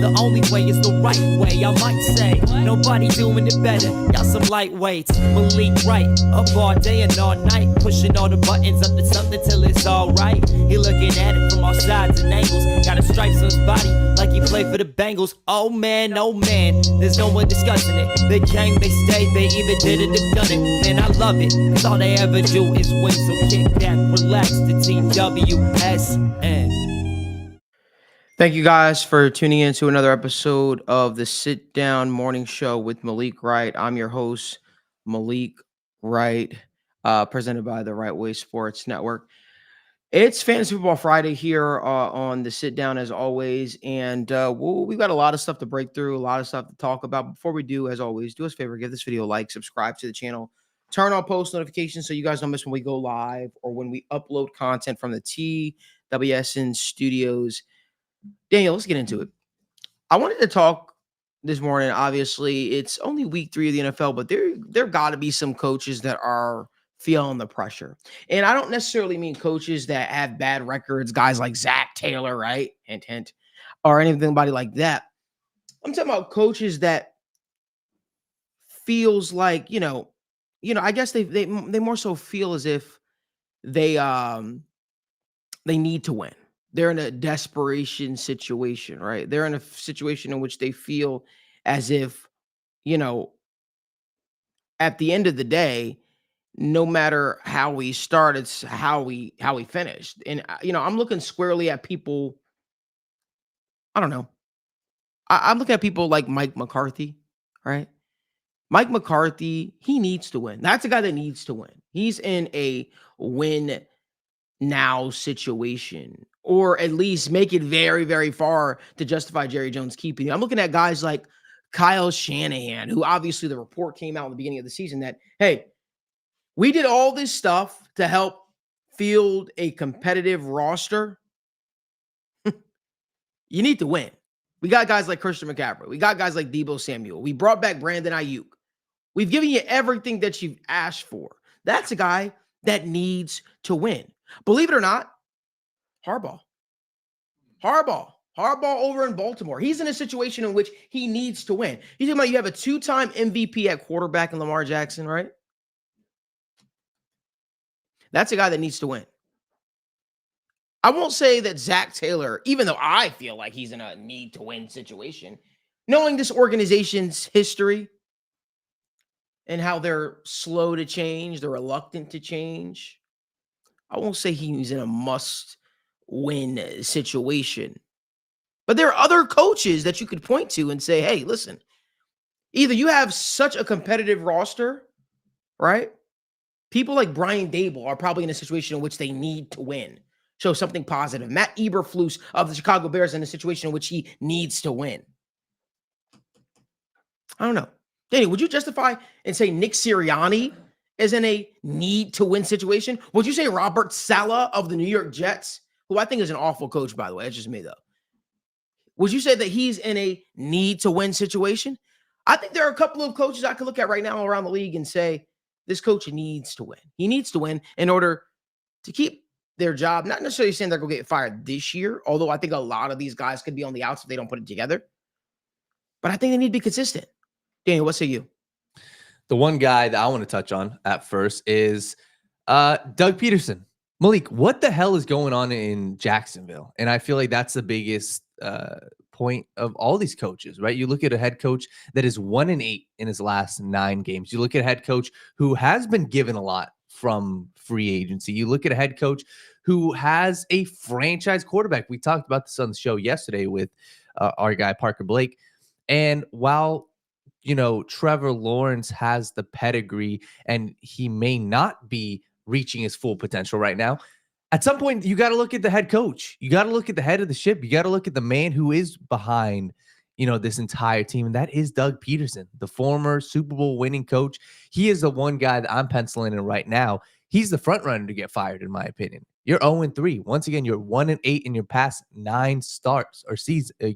The only way is the right way, I might say. Nobody doing it better, y'all some lightweights. Malik Wright, up all day and all night, pushing all the buttons up to something till it's alright. He looking at it from all sides and angles, got a stripes on his body like he played for the Bengals. Oh man, there's no one discussing it. They came, they stayed, they either did it or done it. Man, I love it, cause all they ever do is win. So kick back, relax, the TWSN. Thank you guys for tuning in to another episode of the Sit Down Morning Show with Malik Wright. I'm your host, Malik Wright, presented by the Right Way Sports Network. It's Fantasy Football Friday here on the Sit Down as always, and we've got a lot of stuff to break through, a lot of stuff to talk about. Before we do, as always, do us a favor, give this video a like, subscribe to the channel, turn on post notifications so you guys don't miss when we go live or when we upload content from the TWSN studios. Daniel, let's get into it. I wanted to talk this morning. Obviously, it's only week 3 of the NFL, but there got to be some coaches that are feeling the pressure. And I don't necessarily mean coaches that have bad records, guys like Zach Taylor, right? Hint, hint, or anybody like that. I'm talking about coaches that feels like, I guess they more so feel as if they need to win. They're in a desperation situation, right? They're in a situation in which they feel as if, at the end of the day, no matter how we start, it's how we finished. And, I'm looking squarely at people. I don't know. I'm looking at people like Mike McCarthy, right? Mike McCarthy, he needs to win. That's a guy that needs to win. He's in a win now situation, or at least make it very, very far to justify Jerry Jones keeping him. I'm looking at guys like Kyle Shanahan, who obviously the report came out in the beginning of the season that, hey, we did all this stuff to help field a competitive roster. You need to win. We got guys like Christian McCaffrey. We got guys like Deebo Samuel. We brought back Brandon Ayuk. We've given you everything that you've asked for. That's a guy that needs to win. Believe it or not, Harbaugh over in Baltimore. He's in a situation in which he needs to win. He's talking about you have a 2-time MVP at quarterback in Lamar Jackson, right? That's a guy that needs to win. I won't say that Zach Taylor, even though I feel like he's in a need to win situation, knowing this organization's history and how they're slow to change, they're reluctant to change, I won't say he's in a must-win situation. But there are other coaches that you could point to and say, hey, listen, either you have such a competitive roster, right? People like Brian Dable are probably in a situation in which they need to win. Show something positive. Matt Eberflus of the Chicago Bears in a situation in which he needs to win. I don't know. Danny, would you justify and say Nick Sirianni is in a need-to-win situation? Would you say Robert Saleh of the New York Jets, who I think is an awful coach, by the way, that's just me, though. Would you say that he's in a need-to-win situation? I think there are a couple of coaches I could look at right now around the league and say, this coach needs to win. He needs to win in order to keep their job. Not necessarily saying they're going to get fired this year, although I think a lot of these guys could be on the outs if they don't put it together. But I think they need to be consistent. Daniel, what say you? The one guy that I want to touch on at first is Doug Peterson. Malik, what the hell is going on in Jacksonville? And I feel like that's the biggest point of all these coaches, right? You look at a head coach that is 1-8 in his last 9 games. You look at a head coach who has been given a lot from free agency. You look at a head coach who has a franchise quarterback. We talked about this on the show yesterday with our guy, Parker Blake. And while, Trevor Lawrence has the pedigree and he may not be reaching his full potential right now, at some point, you got to look at the head coach. You got to look at the head of the ship. You got to look at the man who is behind, this entire team. And that is Doug Peterson, the former Super Bowl winning coach. He is the one guy that I'm penciling in right now. He's the front runner to get fired, in my opinion. You're 0-3. Once again, you're 1-8 in your past 9 starts or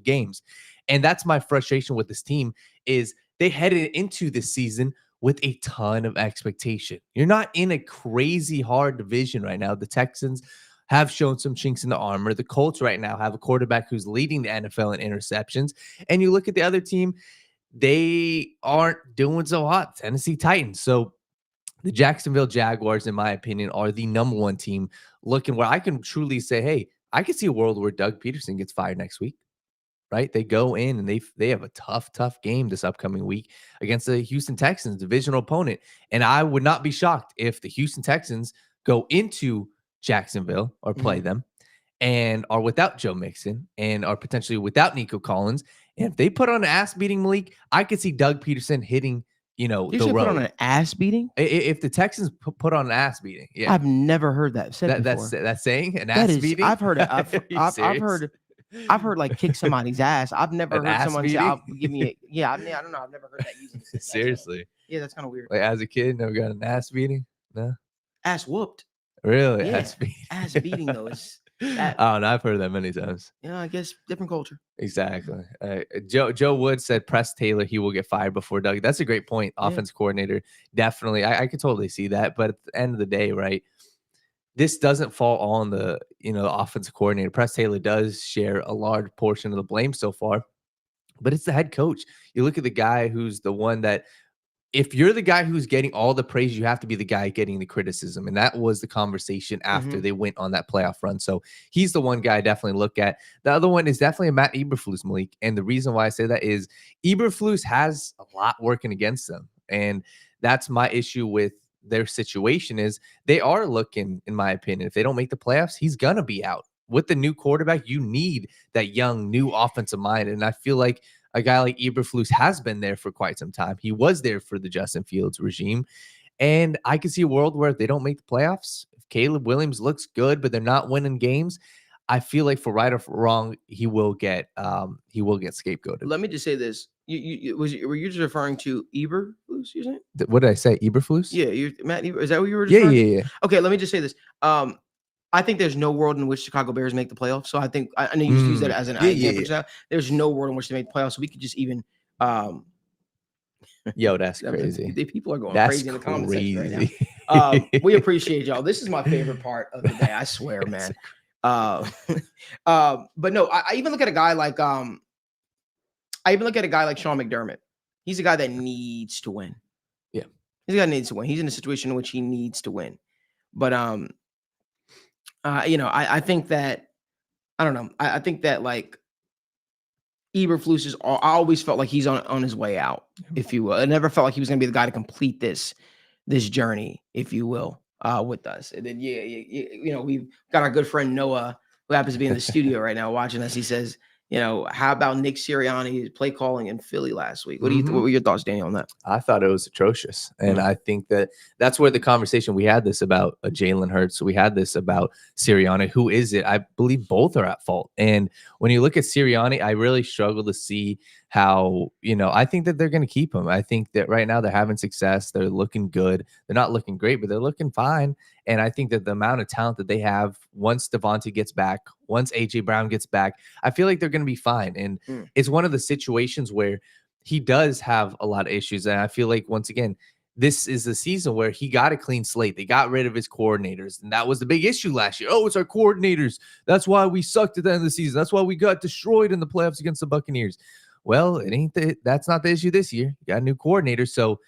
games. And that's my frustration with this team is they headed into this season with a ton of expectation. You're not in a crazy hard division right now. The Texans have shown some chinks in the armor. The Colts right now have a quarterback who's leading the NFL in interceptions. And you look at the other team, they aren't doing so hot. Tennessee Titans. So the Jacksonville Jaguars, in my opinion, are the number one team looking where I can truly say, hey, I can see a world where Doug Peterson gets fired next week. Right? They go in and they have a tough game this upcoming week against the Houston Texans, divisional opponent. And I would not be shocked if the Houston Texans go into Jacksonville or play them and are without Joe Mixon and are potentially without Nico Collins. And if they put on an ass beating, Malik, I could see Doug Peterson hitting, You the should road. put on an ass beating? If the Texans put on an ass beating, yeah. I've never heard that said before. That's saying an That ass is, beating. I've heard it. Are you I've heard like kick somebody's ass. I've never An heard ass someone say, beating? "I'll give me a." Yeah, I mean, I don't know. I've never heard that used. Seriously. Yeah, that's kind of weird. Like as a kid, never got an ass beating? No. Ass whooped. Really? Yeah. Ass beating. Ass beating though is that. Oh, no, I've heard that many times. I guess different culture. Exactly. Joe Wood said Press Taylor, he will get fired before Doug. That's a great point. Yeah. Offense coordinator. Definitely. I could totally see that. But at the end of the day, right, this doesn't fall on the offensive coordinator. Press Taylor does share a large portion of the blame so far, but it's the head coach. You look at the guy who's the one that, if you're the guy who's getting all the praise, you have to be the guy getting the criticism. And that was the conversation after they went on that playoff run. So he's the one guy I definitely look at. The other one is definitely a Matt Eberflus, Malik. And the reason why I say that is Eberflus has a lot working against them. And that's my issue with their situation is they are looking, in my opinion, if they don't make the playoffs, he's going to be out. With the new quarterback, you need that young, new offensive mind. And I feel like a guy like Eberflus has been there for quite some time. He was there for the Justin Fields regime. And I can see a world where if they don't make the playoffs, if Caleb Williams looks good, but they're not winning games, I feel like for right or for wrong, he will get scapegoated. Let me just say this: were you just referring to Eberflus? You saying? What did I say? Eberflus? Yeah, Matt. Is that what you were? Yeah. Okay, let me just say this. I think there's no world in which Chicago Bears make the playoffs. So I think I know you just use that as an example. Yeah. There's no world in which they make the playoffs. So we could just even. Yo, that's crazy. People are going That's crazy in the comments crazy. right now. We appreciate y'all. This is my favorite part of the day. I swear, man. But no, I even look at a guy like Sean McDermott. He's a guy that needs to win. Yeah, he's a guy that needs to win. He's in a situation in which he needs to win. But I think that I don't know. I think that like Eberflus is. I always felt like he's on his way out, if you will. I never felt like he was going to be the guy to complete this journey, if you will, with us. And then we've got our good friend Noah, who happens to be in the studio right now watching us. He says, how about Nick Sirianni's play calling in Philly last week? What were your thoughts, Daniel, on that? I thought it was atrocious. And I think that's where the conversation, we had this about Jalen Hurts. We had this about Sirianni. Who is it? I believe both are at fault. And when you look at Sirianni, I really struggle to see how, I think that they're going to keep him. I think that right now they're having success. They're looking good. They're not looking great, but they're looking fine. And I think that the amount of talent that they have, once Devontae gets back, once AJ Brown gets back, I feel like they're going to be fine. And it's one of the situations where he does have a lot of issues. And I feel like, once again, this is the season where he got a clean slate. They got rid of his coordinators. And that was the big issue last year. Oh, it's our coordinators. That's why we sucked at the end of the season. That's why we got destroyed in the playoffs against the Buccaneers. Well, that's not the issue this year. You got a new coordinator. So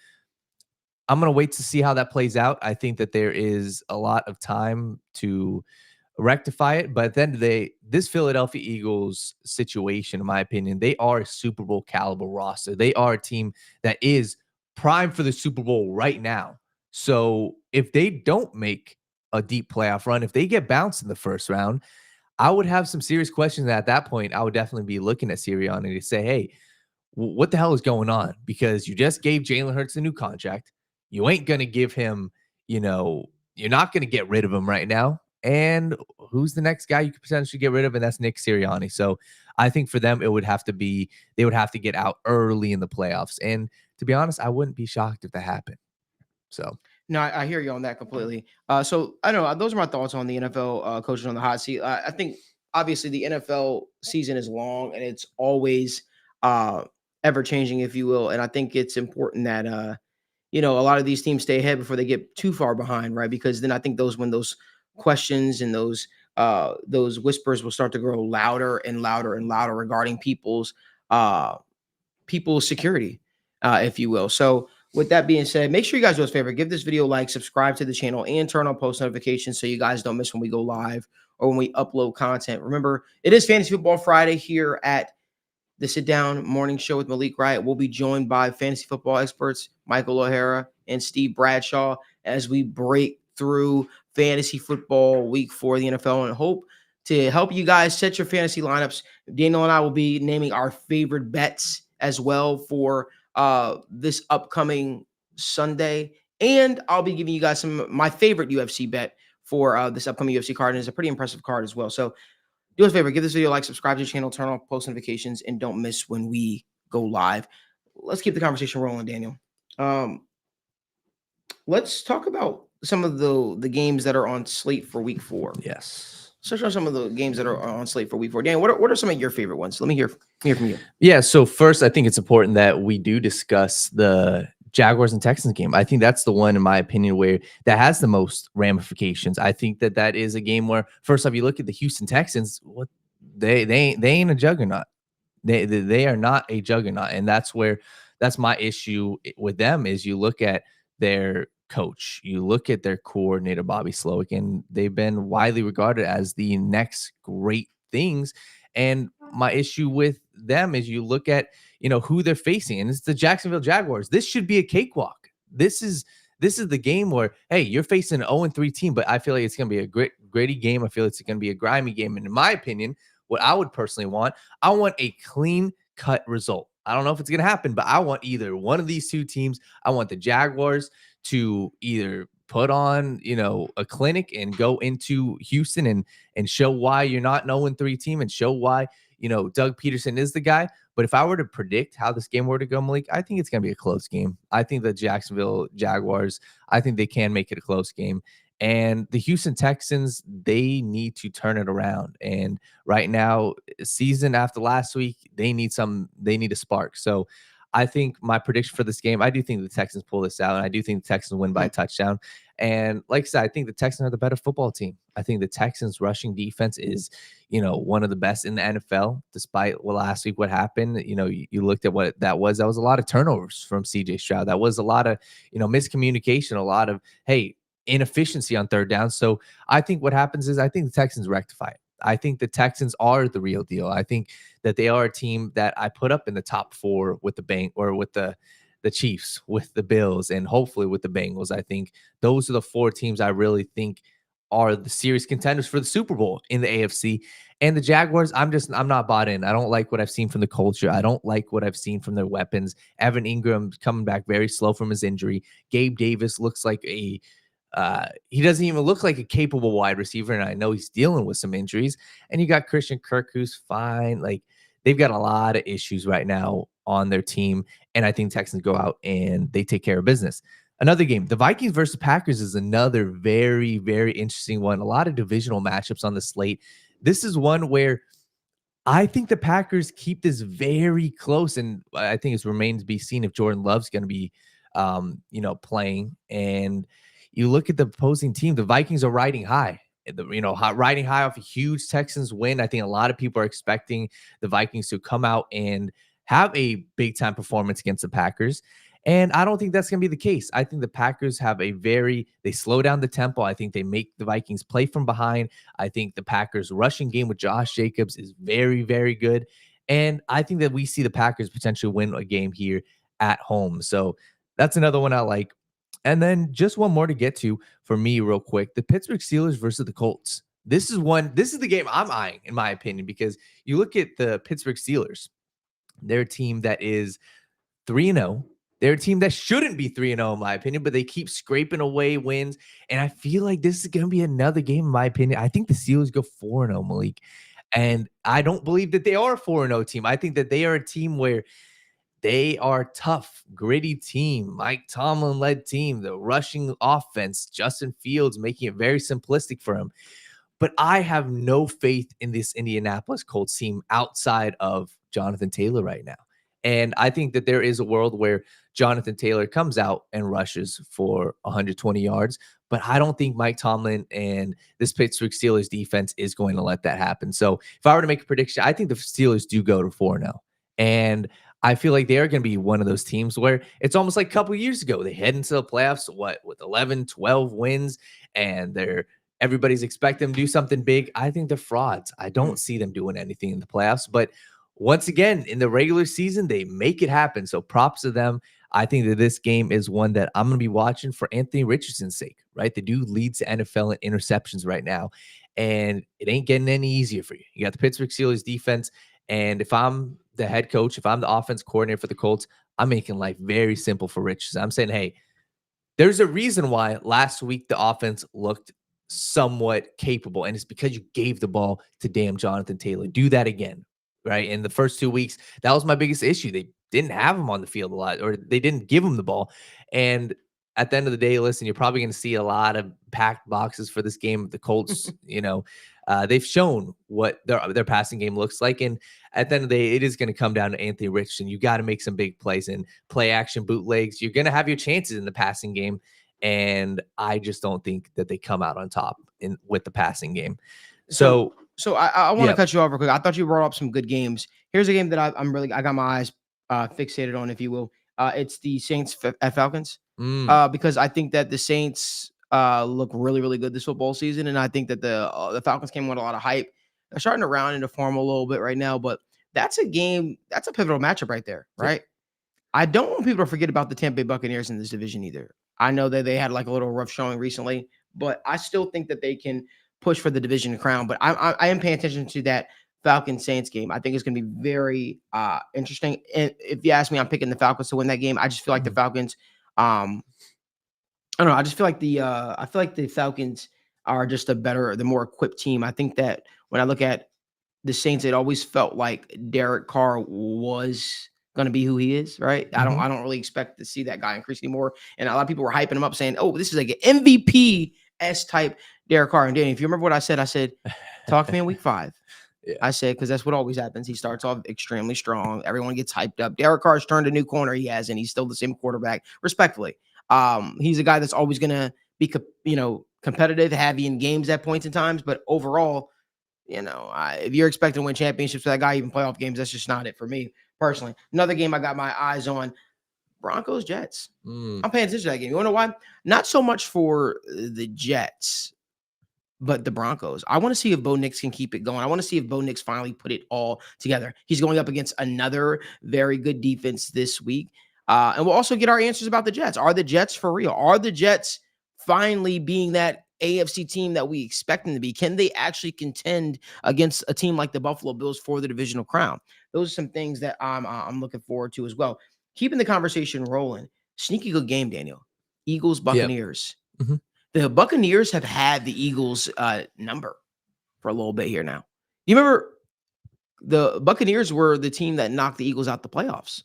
I'm going to wait to see how that plays out. I think that there is a lot of time to rectify it. But at the end of the day, this Philadelphia Eagles situation, in my opinion, they are a Super Bowl caliber roster. They are a team that is primed for the Super Bowl right now. So if they don't make a deep playoff run, if they get bounced in the first round, I would have some serious questions. At that point, I would definitely be looking at Sirianni to say, hey, what the hell is going on? Because you just gave Jalen Hurts a new contract. You ain't going to give him, you're not going to get rid of him right now. And who's the next guy you could potentially get rid of? And that's Nick Sirianni. So I think for them, they would have to get out early in the playoffs. And to be honest, I wouldn't be shocked if that happened. So. No, I hear you on that completely. So I don't know. Those are my thoughts on the NFL coaches on the hot seat. I think obviously the NFL season is long and it's always ever changing, if you will. And I think it's important that a lot of these teams stay ahead before they get too far behind, right? Because then I think when those questions and those those whispers will start to grow louder and louder and louder regarding people's security, if you will. So with that being said, make sure you guys do us a favor, give this video a like, subscribe to the channel, and turn on post notifications so you guys don't miss when we go live or when we upload content. Remember, it is Fantasy Football Friday here at the Sit Down Morning Show with Malik Wright. We'll be joined by fantasy football experts Michael O'Hara and Steve Bradshaw as we break through fantasy football week 4 of the NFL and hope to help you guys set your fantasy lineups. Daniel and I will be naming our favorite bets as well for this upcoming Sunday. And I'll be giving you guys my favorite UFC bet for this upcoming UFC card. And it's a pretty impressive card as well. So do us a favor, give this video a like, subscribe to the channel, turn on post notifications, and don't miss when we go live. Let's keep the conversation rolling, Daniel. Let's talk about some of the games that are on slate for week 4. Yes. So show some of the games that are on slate for week 4. Dan, what are some of your favorite ones? Let me hear from you. Yeah. So first, I think it's important that we do discuss the Jaguars and Texans game. I think that's the one, in my opinion, where that has the most ramifications. I think that is a game where, first off, you look at the Houston Texans. What they ain't a juggernaut. They are not a juggernaut, and that's my issue with them. Is you look at their coach, you look at their coordinator Bobby Slowick, and they've been widely regarded as the next great things. And my issue with them is you look at who they're facing, and it's the Jacksonville Jaguars. This should be a cakewalk. This is the game where, hey, you're facing an 0-3 team, but I feel like it's going to be a gritty game. I feel it's going to be a grimy game. And in my opinion, what I would personally want, I want a clean cut result. I don't know if it's going to happen, but I want either one of these two teams. I want the Jaguars to either put on, a clinic and go into Houston and show why you're not an 0-3 team and show why, Doug Peterson is the guy. But if I were to predict how this game were to go, Malik, I think it's going to be a close game. I think the Jacksonville Jaguars, I think they can make it a close game. And the Houston Texans, they need to turn it around. And right now, season after last week, they need a spark. So I think my prediction for this game, I do think the Texans pull this out, and I do think the Texans win by a touchdown. And like I said, I think the Texans are the better football team. I think the Texans rushing defense is, one of the best in the NFL, despite last week what happened. You looked at what that was. That was a lot of turnovers from CJ Stroud. That was a lot of, miscommunication, a lot of, inefficiency on third down. So I think what happens is I think the Texans rectify it. I think the Texans are the real deal. I think that they are a team that I put up in the top 4 with the Chiefs, with the Bills, and hopefully with the Bengals. I think those are the 4 teams I really think are the serious contenders for the Super Bowl in the AFC. And the Jaguars, I'm not bought in. I don't like what I've seen from the culture. I don't like what I've seen from their weapons. Evan Ingram coming back very slow from his injury. Gabe Davis looks like he doesn't even look like a capable wide receiver, and I know he's dealing with some injuries. And you got Christian Kirk, who's fine. Like, they've got a lot of issues right now on their team, and I think Texans go out and they take care of business. Another game, the Vikings versus Packers, is another very, very interesting one. A lot of divisional matchups on the slate. This is one where I think the Packers keep this very close, and I think it remains to be seen if Jordan Love's going to be, playing. And you look at the opposing team, the Vikings are riding high. Riding high off a huge Texans win. I think a lot of people are expecting the Vikings to come out and have a big time performance against the Packers. And I don't think that's going to be the case. I think the Packers have they slow down the tempo. I think they make the Vikings play from behind. I think the Packers rushing game with Josh Jacobs is very, very good. And I think that we see the Packers potentially win a game here at home. So that's another one I like. And then just one more to get to for me real quick, the Pittsburgh Steelers versus the Colts. This is the game I'm eyeing, in my opinion, because you look at the Pittsburgh Steelers, they're a team that is 3-0. They're a team that shouldn't be 3-0, in my opinion, but they keep scraping away wins. And I feel like this is going to be another game, in my opinion. I think the Steelers go 4-0, Malik. And I don't believe that they are a 4-0 team. I think that they are a team where they are tough, gritty team, Mike Tomlin-led team, the rushing offense, Justin Fields making it very simplistic for him. But I have no faith in this Indianapolis Colts team outside of Jonathan Taylor right now. And I think that there is a world where Jonathan Taylor comes out and rushes for 120 yards, but I don't think Mike Tomlin and this Pittsburgh Steelers defense is going to let that happen. So if I were to make a prediction, I think the Steelers do go to 4-0. And I feel like they are going to be one of those teams where it's almost like a couple of years ago. They head into the playoffs, with 11, 12 wins, and everybody's expecting them to do something big. I think they're frauds. I don't see them doing anything in the playoffs, but once again, in the regular season, they make it happen. So props to them. I think that this game is one that I'm going to be watching for Anthony Richardson's sake, right? The dude leads the NFL in interceptions right now, and it ain't getting any easier for you. You got the Pittsburgh Steelers defense, and if I'm the head coach, if I'm the offense coordinator for the Colts, I'm making life very simple for Richardson. I'm saying, hey, there's a reason why last week the offense looked somewhat capable, and it's because you gave the ball to damn Jonathan Taylor. Do that again. Right. In the first 2 weeks, that was my biggest issue. They didn't have him on the field a lot, or they didn't give him the ball. And at the end of the day, listen, you're probably going to see a lot of packed boxes for this game. The Colts, they've shown what their passing game looks like. And at the end of the day, it is going to come down to Anthony Richardson. You got to make some big plays and play action bootlegs. You're going to have your chances in the passing game. And I just don't think that they come out on top with the passing game. So I want to cut you off real quick. I thought you brought up some good games. Here's a game that I got my eyes fixated on, if you will. It's the Saints at Falcons, because I think that the Saints look really, really good this football season, and I think that the Falcons came with a lot of hype. They're starting to round into form a little bit right now, but that's a pivotal matchup right there, right? I don't want people to forget about the Tampa Bay Buccaneers in this division either. I know that they had like a little rough showing recently, but I still think that they can push for the division crown. But I am paying attention to that Falcons Saints game. I think it's going to be very interesting. And if you ask me, I'm picking the Falcons to win that game. I just feel like the Falcons. I don't know. I just feel like the Falcons are just the more equipped team. I think that when I look at the Saints, it always felt like Derek Carr was going to be who he is, right? I don't really expect to see that guy increase anymore. And a lot of people were hyping him up, saying, "Oh, this is like an MVP-esque type Derek Carr." And Danny, if you remember what I said, talk to me in week 5. Yeah. I said, because that's what always happens. He starts off extremely strong. Everyone gets hyped up. Derek Carr's turned a new corner he has, and he's still the same quarterback, respectfully. He's a guy that's always going to be, competitive, heavy in games at points and times. But overall, if you're expecting to win championships for that guy, even playoff games, that's just not it for me personally. Another game I got my eyes on, Broncos Jets. I'm paying attention to that game. You want to know why? Not so much for the Jets, but the Broncos. I want to see if Bo Nix can keep it going. I want to see if Bo Nix finally put it all together. He's going up against another very good defense this week. And we'll also get our answers about the Jets. Are the Jets for real? Are the Jets finally being that AFC team that we expect them to be? Can they actually contend against a team like the Buffalo Bills for the divisional crown? Those are some things that I'm looking forward to as well. Keeping the conversation rolling. Sneaky good game, Daniel. Eagles, Buccaneers. Yep. The Buccaneers have had the Eagles number for a little bit here now. You remember the Buccaneers were the team that knocked the Eagles out the playoffs.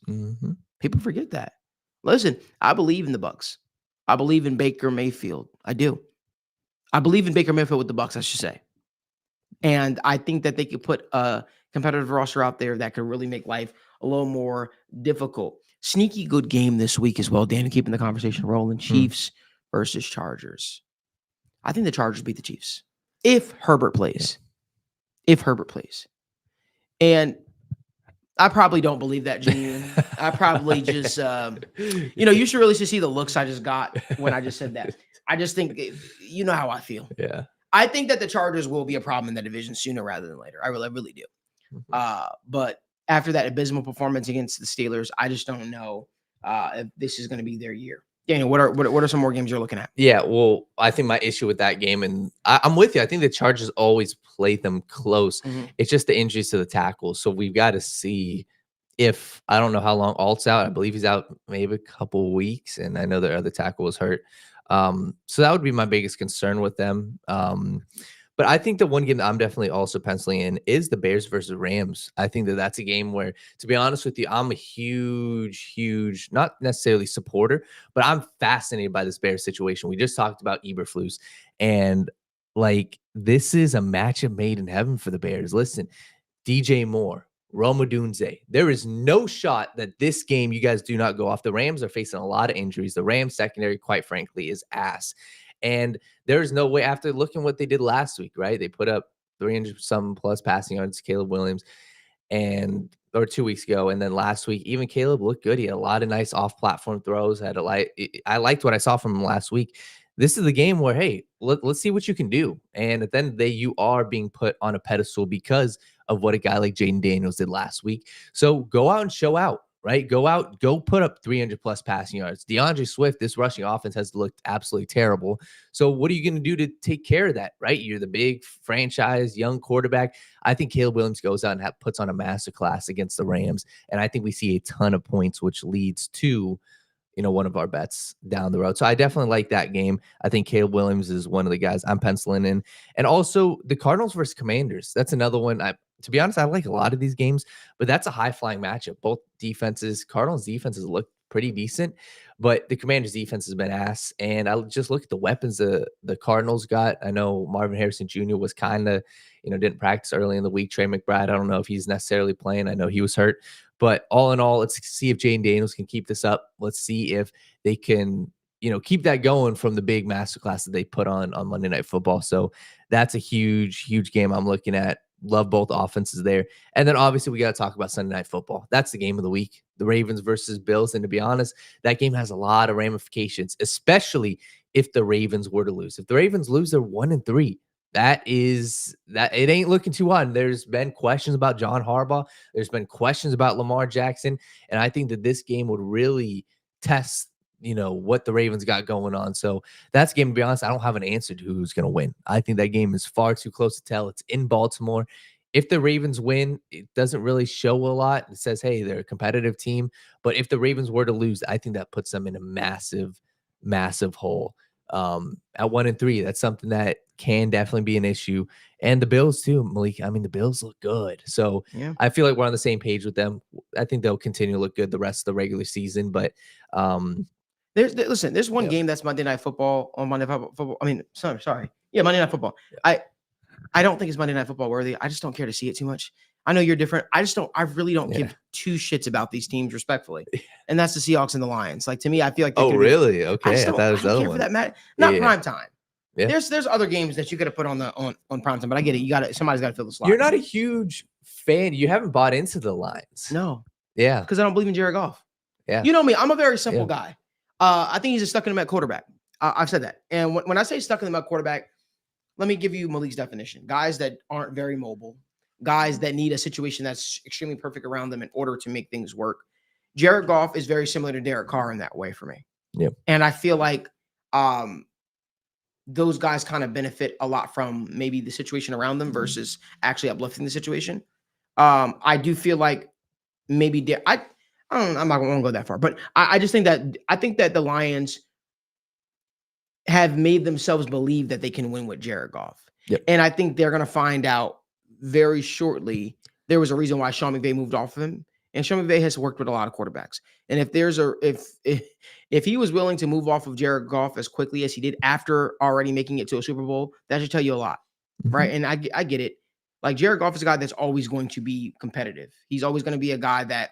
People forget that. Listen, I believe in the Bucs. I believe in Baker Mayfield. I do. I believe in Baker Mayfield with the Bucs, I should say. And I think that they could put a competitive roster out there that could really make life a little more difficult. Sneaky good game this week as well, Dan, keeping the conversation rolling. Chiefs versus Chargers. I think the Chargers beat the Chiefs. If Herbert plays. If Herbert plays. And I probably don't believe that, Julian. I probably just, you should really see the looks I just got when I just said that. I just think, you know how I feel. Yeah. I think that the Chargers will be a problem in the division sooner rather than later. I really do. But after that abysmal performance against the Steelers, I just don't know if this is going to be their year. Daniel, what are some more games you're looking at? Yeah, well, I think my issue with that game, and I'm with you. I think the Chargers always play them close. It's just the injuries to the tackles. So we've got to see if, I don't know how long Alt's out. I believe he's out maybe a couple weeks, and I know their other tackle was hurt. So that would be my biggest concern with them. But I think the one game that I'm definitely also penciling in is the Bears versus Rams. I think that that's a game where, to be honest with you, I'm a huge, not necessarily supporter, but I'm fascinated by this Bears situation. We just talked about Eberflus, and this is a matchup made in heaven for the Bears. Listen, DJ Moore, Rome Odunze. There is no shot that this game you guys do not go off. The Rams are facing a lot of injuries. The Rams secondary, quite frankly, is ass. And there's no way, after looking what they did last week, right? They put up 300 some plus passing yards, Caleb Williams, or 2 weeks ago. And then last week, even Caleb looked good. He had a lot of nice off-platform throws. I liked what I saw from him last week. This is the game where, hey, let's see what you can do. And at the end of the day, you are being put on a pedestal because of what a guy like Jaden Daniels did last week. So go out and show out, right? Go out, go put up 300 plus passing yards. DeAndre Swift, this rushing offense has looked absolutely terrible. So what are you going to do to take care of that, right? You're the big franchise, young quarterback. I think Caleb Williams goes out and puts on a masterclass against the Rams. And I think we see a ton of points, which leads to one of our bets down the road. So I definitely like that game. I think Caleb Williams is one of the guys I'm penciling in. And also the Cardinals versus Commanders. That's another one. To be honest, I like a lot of these games, but that's a high-flying matchup. Both defenses, Cardinals defenses look pretty decent, but the Commanders defense has been ass. And I just look at the weapons the Cardinals got. I know Marvin Harrison Jr. was kind of, didn't practice early in the week. Trey McBride, I don't know if he's necessarily playing. I know he was hurt. But all in all, let's see if Jaden Daniels can keep this up. Let's see if they can, keep that going from the big masterclass that they put on Monday Night Football. So that's a huge, huge game I'm looking at. Love both offenses there. And then obviously we got to talk about Sunday Night Football. That's the game of the week, the Ravens versus Bills. And to be honest, that game has a lot of ramifications, especially if the Ravens were to lose. If the Ravens lose, they're 1-3. That it ain't looking too hot. There's been questions about John Harbaugh. There's been questions about Lamar Jackson. And I think that this game would really test, what the Ravens got going on. So that's a game, to be honest, I don't have an answer to who's going to win. I think that game is far too close to tell. It's in Baltimore. If the Ravens win, it doesn't really show a lot. It says, hey, they're a competitive team. But if the Ravens were to lose, I think that puts them in a massive, massive hole. At 1-3, that's something that can definitely be an issue. And the Bills too, Malik. I mean, the Bills look good. So yeah. I feel like we're on the same page with them. I think they'll continue to look good the rest of the regular season. But there's one game that's Monday Night Football on Monday Night Football. I mean, sorry. Yeah, Monday Night Football. Yeah. I don't think it's Monday Night Football worthy. I just don't care to see it too much. I know you're different. I really don't give two shits about these teams respectfully. And that's the Seahawks and the Lions. Like, to me, I feel like really? Okay. I thought it was the other one. For that match. Not prime time. Yeah. There's other games that you could have put on prime time, but I get it. Somebody's got to fill the slot. You're not a huge fan. You haven't bought into the Lions. No. Yeah. Because I don't believe in Jared Goff. Yeah. You know me. I'm a very simple guy. I think he's a stuck in the mud quarterback. I've said that. And when I say stuck in the mud quarterback, let me give you Malik's definition. Guys that aren't very mobile. Guys that need a situation that's extremely perfect around them in order to make things work. Jared Goff is very similar to Derek Carr in that way for me. Yeah. And I feel like those guys kind of benefit a lot from maybe the situation around them versus actually uplifting the situation. I do feel like maybe I don't know, I'm not going to go that far, but I just think that the Lions have made themselves believe that they can win with Jared Goff. Yep. And I think they're going to find out very shortly. There was a reason why Sean McVay moved off of him. And Sean McVay has worked with a lot of quarterbacks. And if he was willing to move off of Jared Goff as quickly as he did after already making it to a Super Bowl, that should tell you a lot, right? And I get it. Like, Jared Goff is a guy that's always going to be competitive. He's always going to be a guy that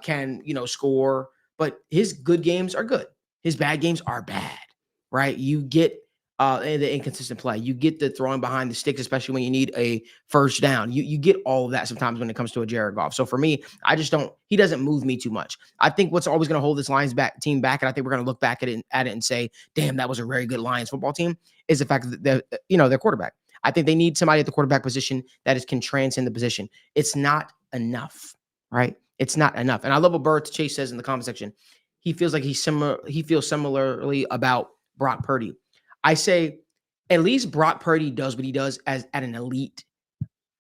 can, score. But his good games are good. His bad games are bad, right? You get the inconsistent play. You get the throwing behind the sticks, especially when you need a first down. You get all of that sometimes when it comes to a Jared Goff. So for me, he doesn't move me too much. I think what's always going to hold this Lions team back, and I think we're going to look back at it and say, damn, that was a very good Lions football team, is the fact that their quarterback. I think they need somebody at the quarterback position that can transcend the position. It's not enough, right? It's not enough. And I love what Bert Chase says in the comment section. He feels like he feels similarly about Brock Purdy. I say, at least Brock Purdy does what he does at an elite,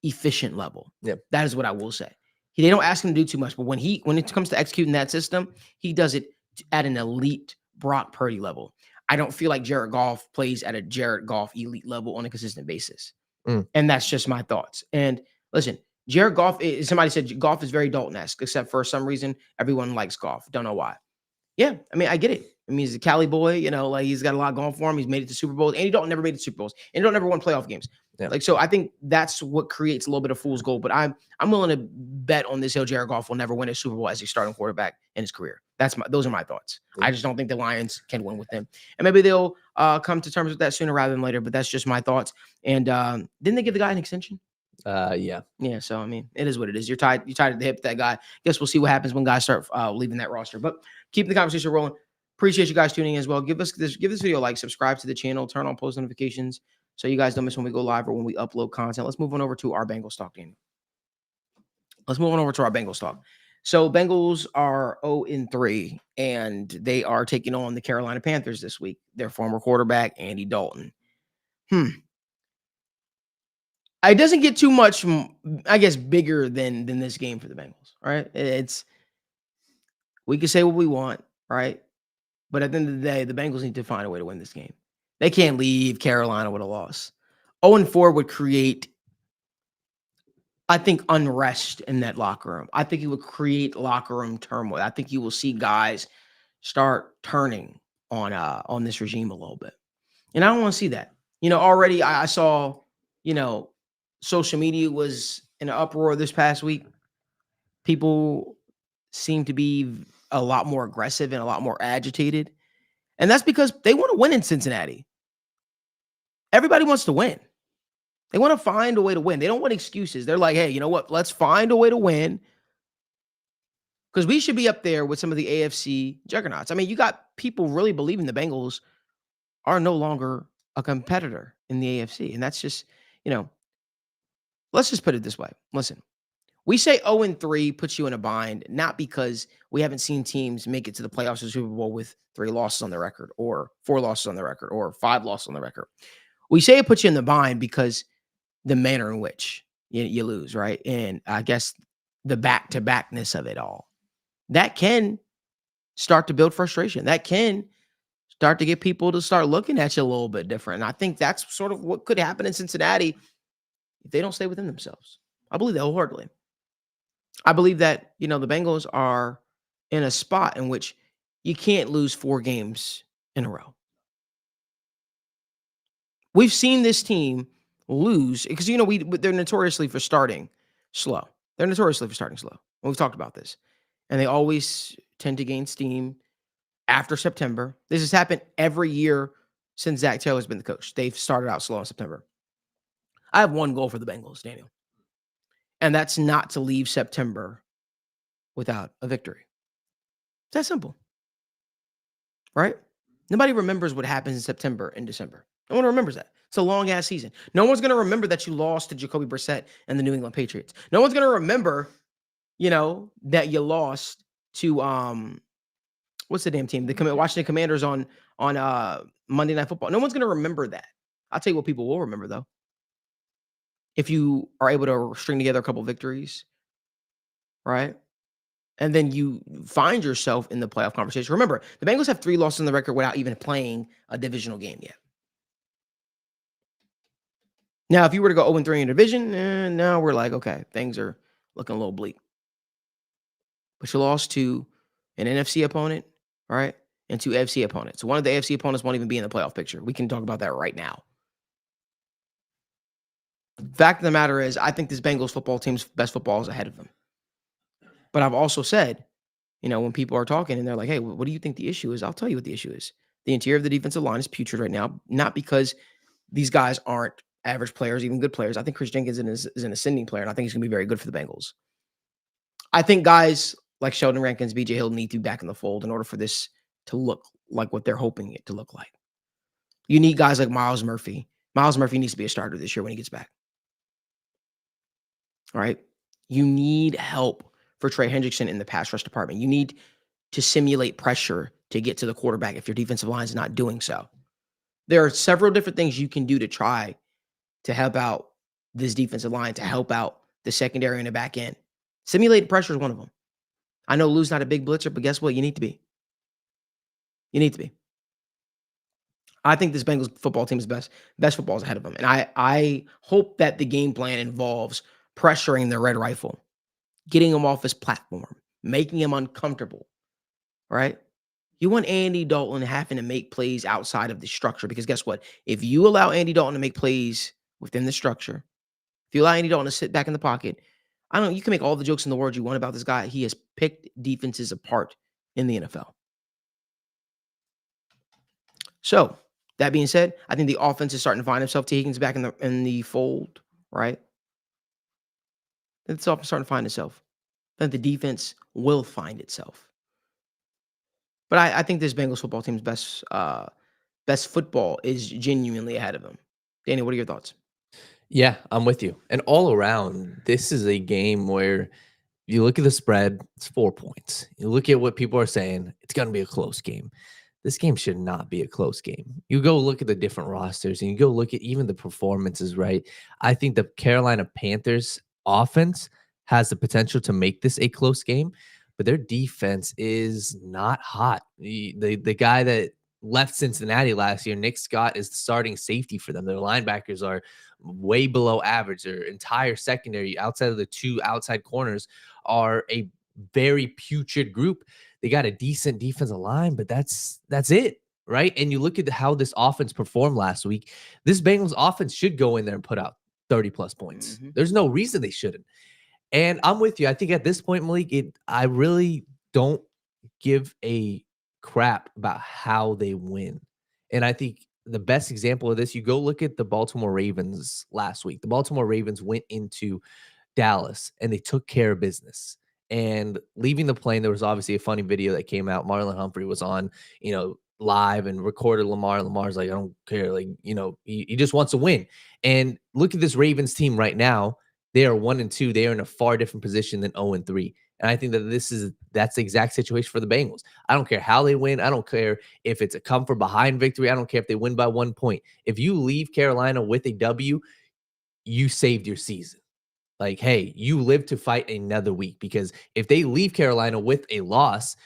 efficient level. Yep. That is what I will say. They don't ask him to do too much, but when it comes to executing that system, he does it at an elite Brock Purdy level. I don't feel like Jared Goff plays at a Jared Goff elite level on a consistent basis. And that's just my thoughts. And listen, Jared Goff, somebody said Goff is very Dalton-esque, except for some reason, everyone likes Goff. Don't know why. Yeah, I mean, I get it. I mean, he's a Cali boy, like, he's got a lot going for him. He's made it to Super Bowls, and Dalton never made it to Super Bowls, and Dalton never won playoff games. Yeah. Like, so I think that's what creates a little bit of fool's gold. But I'm willing to bet on this hill Jared Goff will never win a Super Bowl as a starting quarterback in his career. Those are my thoughts. Yeah. I just don't think the Lions can win with him. And maybe they'll come to terms with that sooner rather than later. But that's just my thoughts. And didn't they give the guy an extension? Yeah. Yeah. So I mean, it is what it is. You're tied at the hip with that guy. Guess we'll see what happens when guys start leaving that roster. But keep the conversation rolling. Appreciate you guys tuning in as well. Give this video a like, subscribe to the channel, turn on post notifications so you guys don't miss when we go live or when we upload content. Let's move on over to our Bengals talk, Daniel. Let's move on over to our Bengals talk. So Bengals are 0-3, and they are taking on the Carolina Panthers this week. Their former quarterback, Andy Dalton. It doesn't get too much, I guess, bigger than this game for the Bengals. All right, we can say what we want, right? But at the end of the day, the Bengals need to find a way to win this game. They can't leave Carolina with a loss. 0-4 would create, I think, unrest in that locker room. I think it would create locker room turmoil. I think you will see guys start turning on this regime a little bit. And I don't want to see that. Already I saw, social media was in an uproar this past week. People seem to be a lot more aggressive and a lot more agitated. And that's because they want to win in Cincinnati. Everybody wants to win. They want to find a way to win. They don't want excuses. They're like, hey, you know what? Let's find a way to win. Because we should be up there with some of the AFC juggernauts. I mean, you got people really believing the Bengals are no longer a competitor in the AFC. And that's just, let's just put it this way. Listen, we say 0-3 puts you in a bind, not because we haven't seen teams make it to the playoffs or Super Bowl with 3 losses on the record or 4 losses on the record or 5 losses on the record. We say it puts you in the bind because the manner in which you lose, right? And I guess the back-to-backness of it all. That can start to build frustration. That can start to get people to start looking at you a little bit different. And I think that's sort of what could happen in Cincinnati if they don't stay within themselves. I believe that wholeheartedly. I believe that, the Bengals are in a spot in which you can't lose 4 games in a row. We've seen this team lose because, they're notoriously for starting slow. They're notoriously for starting slow. And we've talked about this. And they always tend to gain steam after September. This has happened every year since Zach Taylor's been the coach. They've started out slow in September. I have one goal for the Bengals, Daniel. And that's not to leave September without a victory. It's that simple. Right? Nobody remembers what happens in September and December. No one remembers that. It's a long-ass season. No one's going to remember that you lost to Jacoby Brissett and the New England Patriots. No one's going to remember, that you lost to, what's the damn team? The Washington Commanders on Monday Night Football. No one's going to remember that. I'll tell you what people will remember, though. If you are able to string together a couple victories, right? And then you find yourself in the playoff conversation. Remember, the Bengals have 3 losses on the record without even playing a divisional game yet. Now, if you were to go 0-3 in division, now we're like, okay, things are looking a little bleak. But you lost to an NFC opponent, right? And 2 AFC opponents. One of the AFC opponents won't even be in the playoff picture. We can talk about that right now. Fact of the matter is, I think this Bengals football team's best football is ahead of them. But I've also said, when people are talking and they're like, hey, what do you think the issue is? I'll tell you what the issue is. The interior of the defensive line is putrid right now, not because these guys aren't average players, even good players. I think Chris Jenkins is an ascending player, and I think he's going to be very good for the Bengals. I think guys like Sheldon Rankins, B.J. Hill need to be back in the fold in order for this to look like what they're hoping it to look like. You need guys like Myles Murphy. Myles Murphy needs to be a starter this year when he gets back. All right? You need help for Trey Hendrickson in the pass rush department. You need to simulate pressure to get to the quarterback if your defensive line is not doing so. There are several different things you can do to try to help out this defensive line, to help out the secondary and the back end. Simulated pressure is one of them. I know Lou's not a big blitzer, but guess what? You need to be. You need to be. I think this Bengals football team is best football is ahead of them. And I hope that the game plan involves pressuring the Red Rifle, getting him off his platform, making him uncomfortable, right? You want Andy Dalton having to make plays outside of the structure because guess what? If you allow Andy Dalton to make plays within the structure. If you allow Andy Dalton to sit back in the pocket, I don't know, you can make all the jokes in the world you want about this guy. He has picked defenses apart in the NFL. So, that being said, I think the offense is starting to find itself. T. Higgins back in the fold, right? It's offense starting to find itself. Then the defense will find itself. But I think this Bengals football team's best football is genuinely ahead of them. Danny, what are your thoughts? Yeah, I'm with you. And all around, this is a game where you look at the spread, it's 4 points. You look at what people are saying, it's going to be a close game. This game should not be a close game. You go look at the different rosters and you go look at even the performances, right? I think the Carolina Panthers offense has the potential to make this a close game, but their defense is not hot. The guy that left Cincinnati last year, Nick Scott, is the starting safety for them. Their linebackers are way below average. Their entire secondary, outside of the 2 outside corners, are a very putrid group. They got a decent defensive line, but that's it, right? And you look at how this offense performed last week. This Bengals offense should go in there and put out 30-plus points. There's no reason they shouldn't. And I'm with you. I think at this point, Malik, I really don't give a crap about how they win. And I think the best example of this, you go look at the Baltimore Ravens last week. The Baltimore Ravens went into Dallas and they took care of business. And leaving the plane, there was obviously a funny video that came out. Marlon Humphrey was on, live and recorded Lamar. Lamar's like, I don't care. Like, he just wants to win. And look at this Ravens team right now. They are 1-2. They are in a far different position than 0-3. And I think that that's the exact situation for the Bengals. I don't care how they win. I don't care if it's a come from behind victory. I don't care if they win by 1 point. If you leave Carolina with a W, you saved your season. Like, hey, you live to fight another week, because if they leave Carolina with a loss,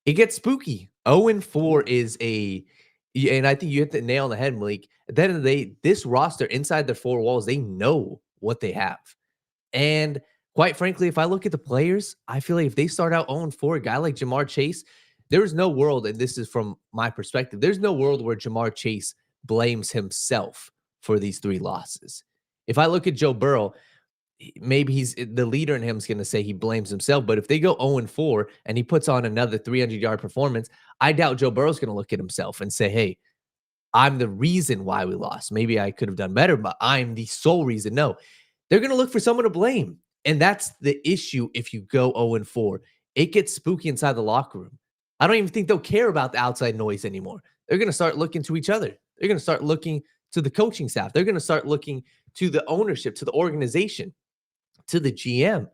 it gets spooky. 0-4 is and I think you hit the nail on the head, Malik. At the end of the day, this roster inside their 4 walls, they know what they have. And quite frankly, if I look at the players, I feel like if they start out 0-4, a guy like Jamar Chase, there is no world, and this is from my perspective, there's no world where Jamar Chase blames himself for these 3 losses. If I look at Joe Burrow, maybe he's the leader in him is going to say he blames himself. But if they go 0-4 and he puts on another 300-yard performance, I doubt Joe Burrow's going to look at himself and say, hey, I'm the reason why we lost. Maybe I could have done better, but I'm the sole reason. No, they're going to look for someone to blame. And that's the issue if you go 0-4. It gets spooky inside the locker room. I don't even think they'll care about the outside noise anymore. They're going to start looking to each other. They're going to start looking to the coaching staff. They're going to start looking to the ownership, to the organization, to the GM.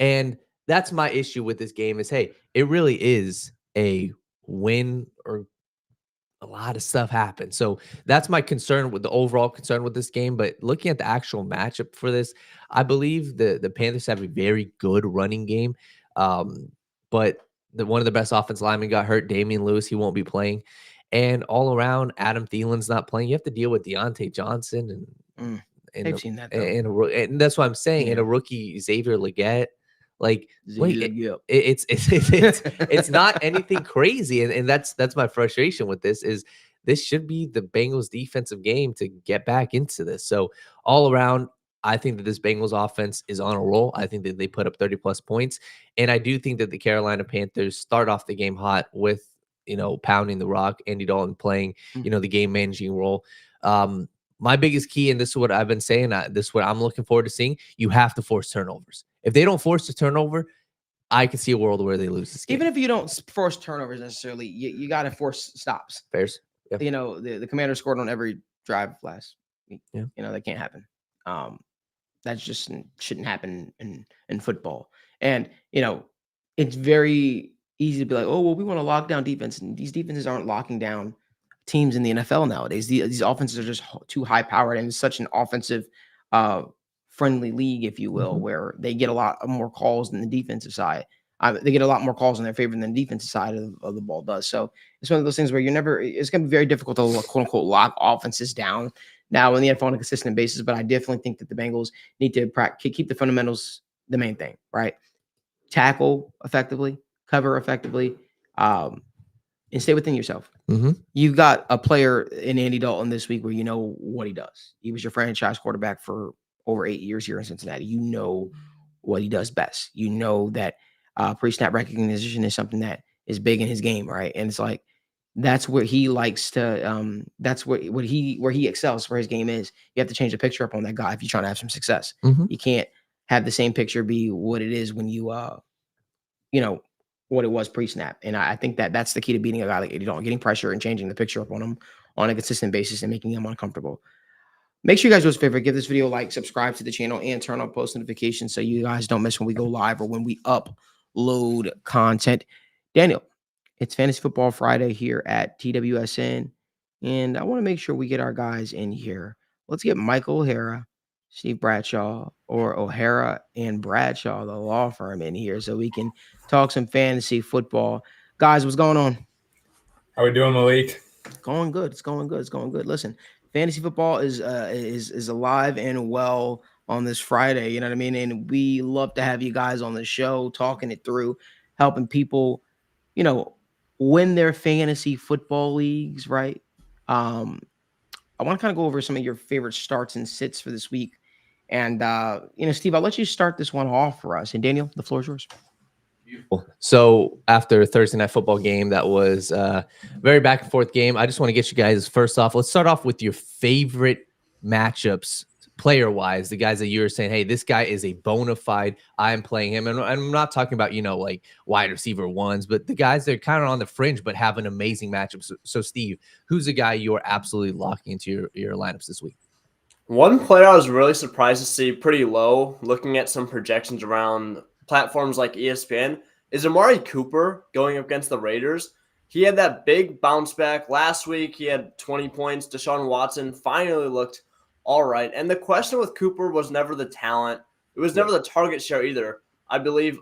And that's my issue with this game is, hey, it really is a win or a lot of stuff happens. So that's my concern with the overall concern with this game. But looking at the actual matchup for this, I believe the Panthers have a very good running game. But one of the best offensive linemen got hurt, Damian Lewis. He won't be playing. And all around, Adam Thielen's not playing. You have to deal with Deontay Johnson and I've seen that, though. And that's what I'm saying. Yeah. And a rookie, Xavier Legette. Like, Xavier, it's not anything crazy. And that's my frustration with this is this should be the Bengals defensive game to get back into this. So all around, I think that this Bengals offense is on a roll. I think that they put up 30-plus points. And I do think that the Carolina Panthers start off the game hot with, pounding the rock, Andy Dalton playing, the game managing role. My biggest key, and this is what I've been saying, this is what I'm looking forward to seeing, you have to force turnovers. If they don't force the turnover, I can see a world where they lose this game. Even if you don't force turnovers necessarily, you got to force stops. Bears. Yeah. The Commanders scored on every drive last week. Yeah. That can't happen. That just shouldn't happen in football. And, it's very easy to be like, oh, well, we want to lock down defense. And these defenses aren't locking down teams in the NFL nowadays. These offenses are just too high powered, and it's such an offensive friendly league, if you will, where they get a lot more calls than the defensive side. They get a lot more calls in their favor than the defensive side of the ball does. So it's one of those things where it's going to be very difficult to quote unquote lock offenses down now in the NFL on a consistent basis. But I definitely think that the Bengals need to keep the fundamentals the main thing, right? Tackle effectively, cover effectively, and stay within yourself. Mm-hmm. You got a player in Andy Dalton this week where you know what he does. He was your franchise quarterback for over 8 years here in Cincinnati. You know what he does best. You know that pre-snap recognition is something that is big in his game, right? And it's like that's where he likes to. That's where he excels. Where his game is. You have to change the picture up on that guy if you're trying to have some success. Mm-hmm. You can't have the same picture be what it is when you what it was pre-snap. And I think that that's the key to beating a guy like Andy Dalton, getting pressure and changing the picture up on him on a consistent basis and making him uncomfortable. Make sure you guys do us a favor, give this video a like, subscribe to the channel, and turn on post notifications so you guys don't miss when we go live or when we upload content. Daniel, it's Fantasy Football Friday here at TWSN, and I want to make sure we get our guys in here. Let's get Michael O'Hara, Steve Bradshaw, or O'Hara and Bradshaw, the law firm, in here so we can talk some fantasy football. Guys, what's going on? How we doing, Malik? Going good. It's going good. It's going good. Listen, fantasy football is alive and well on this Friday. You know what I mean? And we love to have you guys on the show, talking it through, helping people, win their fantasy football leagues, right? I want to kind of go over some of your favorite starts and sits for this week. And, Steve, I'll let you start this one off for us. And Daniel, the floor is yours. Beautiful. So after a Thursday night football game that was a very back and forth game, I just want to get you guys first off. Let's start off with your favorite matchups player wise, the guys that you were saying, hey, this guy is a bona fide, I'm playing him. And I'm not talking about, like wide receiver ones, but the guys that are kind of on the fringe, but have an amazing matchup. So Steve, who's the guy you're absolutely locking into your lineups this week? One player I was really surprised to see pretty low, looking at some projections around platforms like ESPN, is Amari Cooper going up against the Raiders. He had that big bounce back last week. He had 20 points. Deshaun Watson finally looked all right. And the question with Cooper was never the talent. It was never the target share either. I believe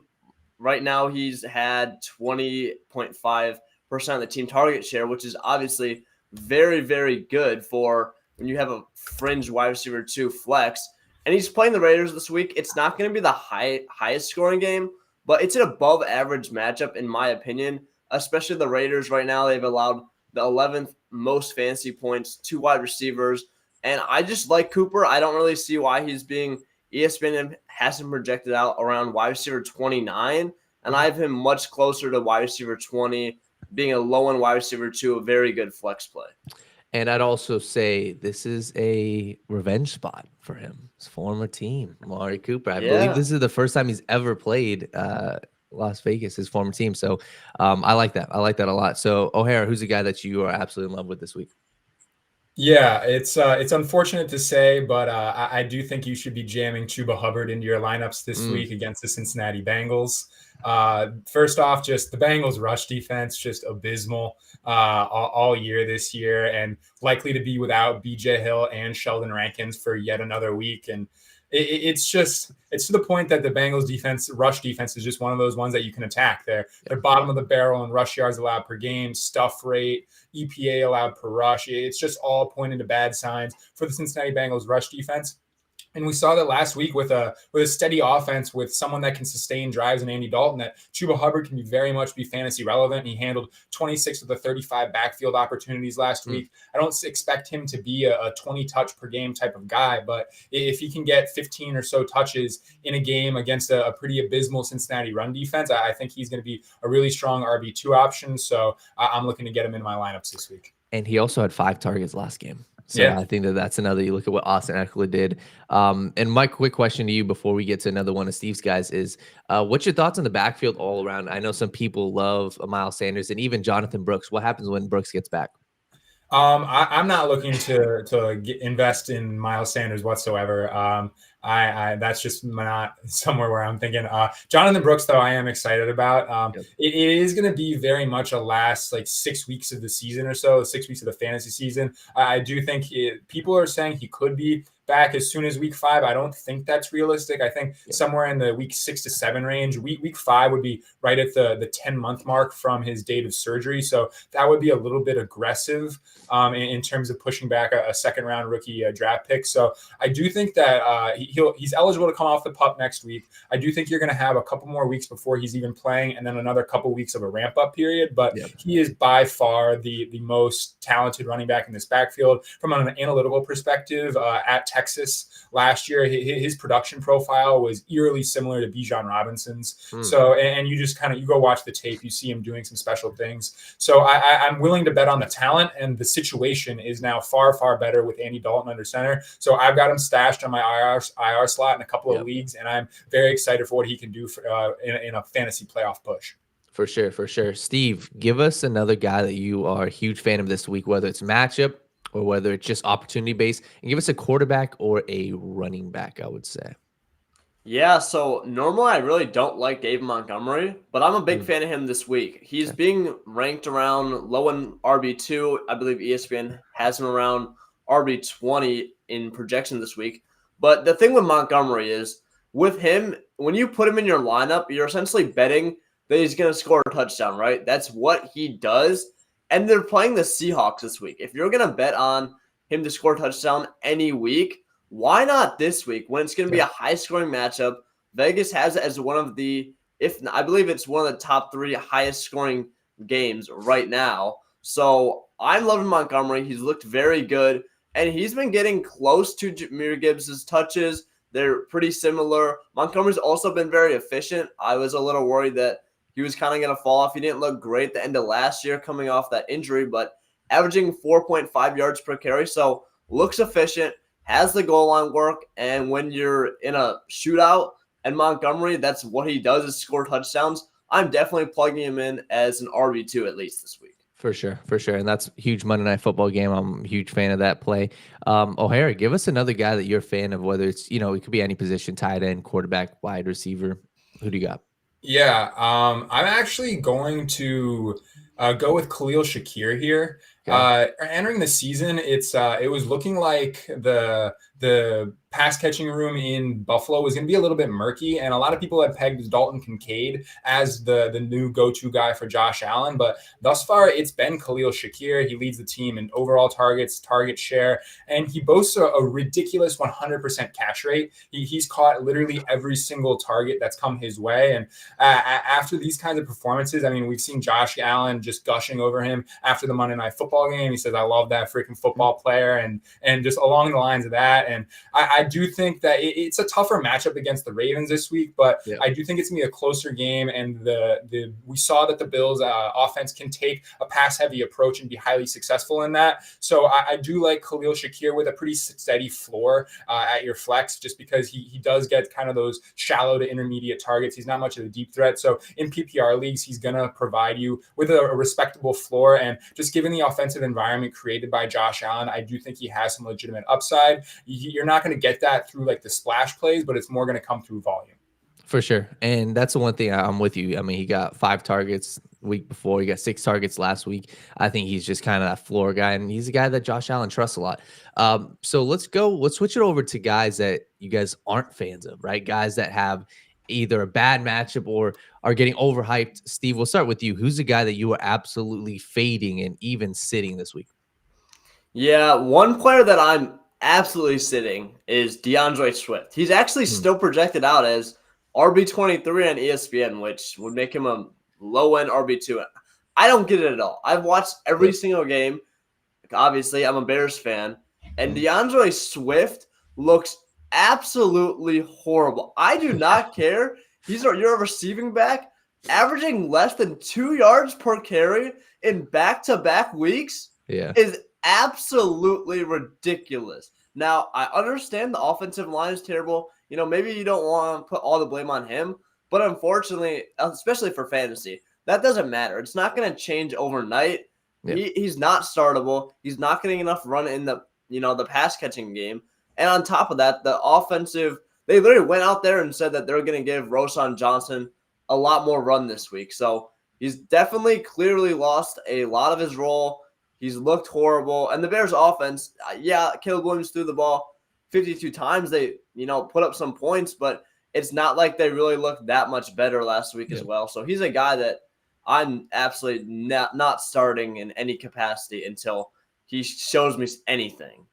right now he's had 20.5% of the team target share, which is obviously very, very good for when you have a fringe wide receiver 2 flex. And he's playing the Raiders this week. It's not going to be the highest scoring game, but it's an above average matchup in my opinion, especially the Raiders right now. They've allowed the 11th most fantasy points to wide receivers. And I just like Cooper. I don't really see why he's being ESPN hasn't projected out around wide receiver 29. And I have him much closer to wide receiver 20, being a low end wide receiver 2, a very good flex play. And I'd also say this is a revenge spot for him. His former team, Amari Cooper. I believe this is the first time he's ever played Las Vegas, his former team. So I like that. I like that a lot. So O'Hara, who's the guy that you are absolutely in love with this week? Yeah, it's unfortunate to say, but I do think you should be jamming Chuba Hubbard into your lineups this week against the Cincinnati Bengals. First off, just the Bengals rush defense, just abysmal all year this year, and likely to be without BJ Hill and Sheldon Rankins for yet another week. And it's to the point that the Bengals rush defense is just one of those ones that you can attack. They're bottom of the barrel in rush yards allowed per game, stuff rate, EPA allowed per rush. It's just all pointing to bad signs for the Cincinnati Bengals rush defense. And we saw that last week with a steady offense with someone that can sustain drives in Andy Dalton, that Chuba Hubbard can very much be fantasy relevant. He handled 26 of the 35 backfield opportunities last week. I don't expect him to be a 20 touch per game type of guy, but if he can get 15 or so touches in a game against a pretty abysmal Cincinnati run defense, I think he's going to be a really strong RB2 option. So I'm looking to get him in my lineups this week. And he also had 5 targets last game. So I think that's another, you look at what Austin Eckler did. And my quick question to you before we get to another one of Steve's guys is, what's your thoughts on the backfield all around? I know some people love Miles Sanders and even Jonathan Brooks. What happens when Brooks gets back? I'm not looking to invest in Miles Sanders whatsoever. That's just not somewhere where I'm thinking. Jonathan Brooks, though, I am excited about. It is going to be very much a last 6 weeks of the season or so, 6 weeks of the fantasy season. I do think people are saying he could be back as soon as week 5. I don't think that's realistic. I think somewhere in the week 6 to 7 range. Week 5 would be right at the 10-month mark from his date of surgery. So that would be a little bit aggressive in terms of pushing back a second-round rookie draft pick. So I do think that he's eligible to come off the PUP next week. I do think you're going to have a couple more weeks before he's even playing, and then another couple weeks of a ramp-up period. But he is by far the most talented running back in this backfield. From an analytical perspective, at Texas last year, his production profile was eerily similar to Bijan Robinson's. So, and you just you go watch the tape, you see him doing some special things. So I'm willing to bet on the talent, and the situation is now far, far better with Andy Dalton under center. So I've got him stashed on my IR slot in a couple of leagues, and I'm very excited for what he can do for, in a fantasy playoff push. For sure. Steve, give us another guy that you are a huge fan of this week, whether it's matchup or whether it's just opportunity based, and give us a quarterback or a running back, I would say. Yeah, so normally I really don't like David Montgomery, but I'm a big fan of him this week. He's being ranked around low in RB2. I believe ESPN has him around RB20 in projection this week. But the thing with Montgomery is, with him, when you put him in your lineup, you're essentially betting that he's going to score a touchdown, right? That's what he does. And they're playing the Seahawks this week. If you're going to bet on him to score a touchdown any week, why not this week when it's going to be a high-scoring matchup? Vegas has it as one of the, I believe it's one of the top 3 highest-scoring games right now. So I'm loving Montgomery. He's looked very good, and he's been getting close to Jahmyr Gibbs' touches. They're pretty similar. Montgomery's also been very efficient. I was a little worried that he was kind of going to fall off. He didn't look great at the end of last year coming off that injury, but averaging 4.5 yards per carry, so looks efficient, has the goal line work, and when you're in a shootout and Montgomery, that's what he does is score touchdowns. I'm definitely plugging him in as an RB2 at least this week. For sure. And that's a huge Monday Night Football game. I'm a huge fan of that play. O'Hara, give us another guy that you're a fan of, whether it's, it could be any position, tight end, quarterback, wide receiver. Who do you got? Yeah, I'm actually going to go with Khalil Shakir here. Okay. Entering the season, it was looking like the pass catching room in Buffalo was going to be a little bit murky, and a lot of people had pegged Dalton Kincaid as the new go-to guy for Josh Allen. But thus far, it's been Khalil Shakir. He leads the team in overall targets, target share, and he boasts a ridiculous 100% catch rate. He's caught literally every single target that's come his way. And after these kinds of performances, I mean, we've seen Josh Allen just gushing over him after the Monday Night Football game. He says, "I love that freaking football player," and just along the lines of that. And I do think that it's a tougher matchup against the Ravens this week, but I do think it's going to be a closer game. And we saw that the Bills offense can take a pass-heavy approach and be highly successful in that. So I do like Khalil Shakir with a pretty steady floor at your flex, just because he does get kind of those shallow to intermediate targets. He's not much of a deep threat. So in PPR leagues, he's going to provide you with a respectable floor. And just given the offensive environment created by Josh Allen, I do think he has some legitimate upside. You're not going to get that through like the splash plays, but it's more going to come through volume. For sure. And that's the one thing I'm with you. I mean, he got 5 targets the week before. He got 6 targets last week. I think he's just kind of that floor guy, and he's a guy that Josh Allen trusts a lot. So let's switch it over to guys that you guys aren't fans of, right? Guys that have either a bad matchup or are getting overhyped. Steve, we'll start with you. Who's the guy that you are absolutely fading and even sitting this week? Yeah, one player that I'm absolutely sitting is DeAndre Swift. He's actually still projected out as RB23 on ESPN, which would make him a low-end RB2. I don't get it at all. I've watched every single game. Obviously, I'm a Bears fan. And DeAndre Swift looks absolutely horrible. I do not care. You're a receiving back, averaging less than 2 yards per carry in back-to-back weeks is absolutely ridiculous. Now, I understand the offensive line is terrible. Maybe you don't want to put all the blame on him, but unfortunately, especially for fantasy, that doesn't matter. It's not going to change overnight. He's not startable. He's not getting enough run in the pass catching game. And on top of that, the offensive, they literally went out there and said that they're going to give Roschon Johnson a lot more run this week. So he's definitely clearly lost a lot of his role. He's looked horrible. And the Bears offense, Caleb Williams threw the ball 52 times. They, put up some points, but it's not like they really looked that much better last week as well. So he's a guy that I'm absolutely not starting in any capacity until he shows me anything.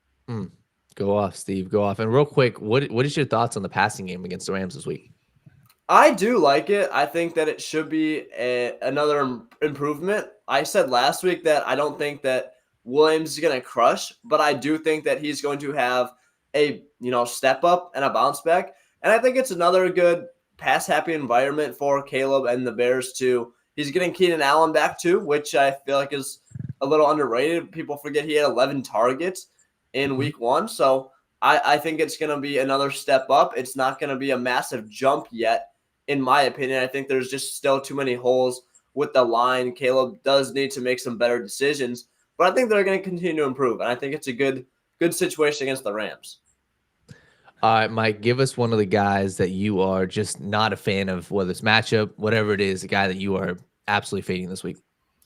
Go off, Steve. Go off. And real quick, what is your thoughts on the passing game against the Rams this week? I do like it. I think that it should be another improvement. I said last week that I don't think that Williams is going to crush, but I do think that he's going to have a step up and a bounce back. And I think it's another good pass-happy environment for Caleb and the Bears too. He's getting Keenan Allen back too, which I feel like is a little underrated. People forget he had 11 targets in week 1. So I think it's going to be another step up. It's not going to be a massive jump yet, in my opinion. I think there's just still too many holes with the line. Caleb does need to make some better decisions, but I think they're going to continue to improve. And I think it's a good situation against the Rams. All right, Mike, give us one of the guys that you are just not a fan of, whether it's matchup, whatever it is, a guy that you are absolutely fading this week.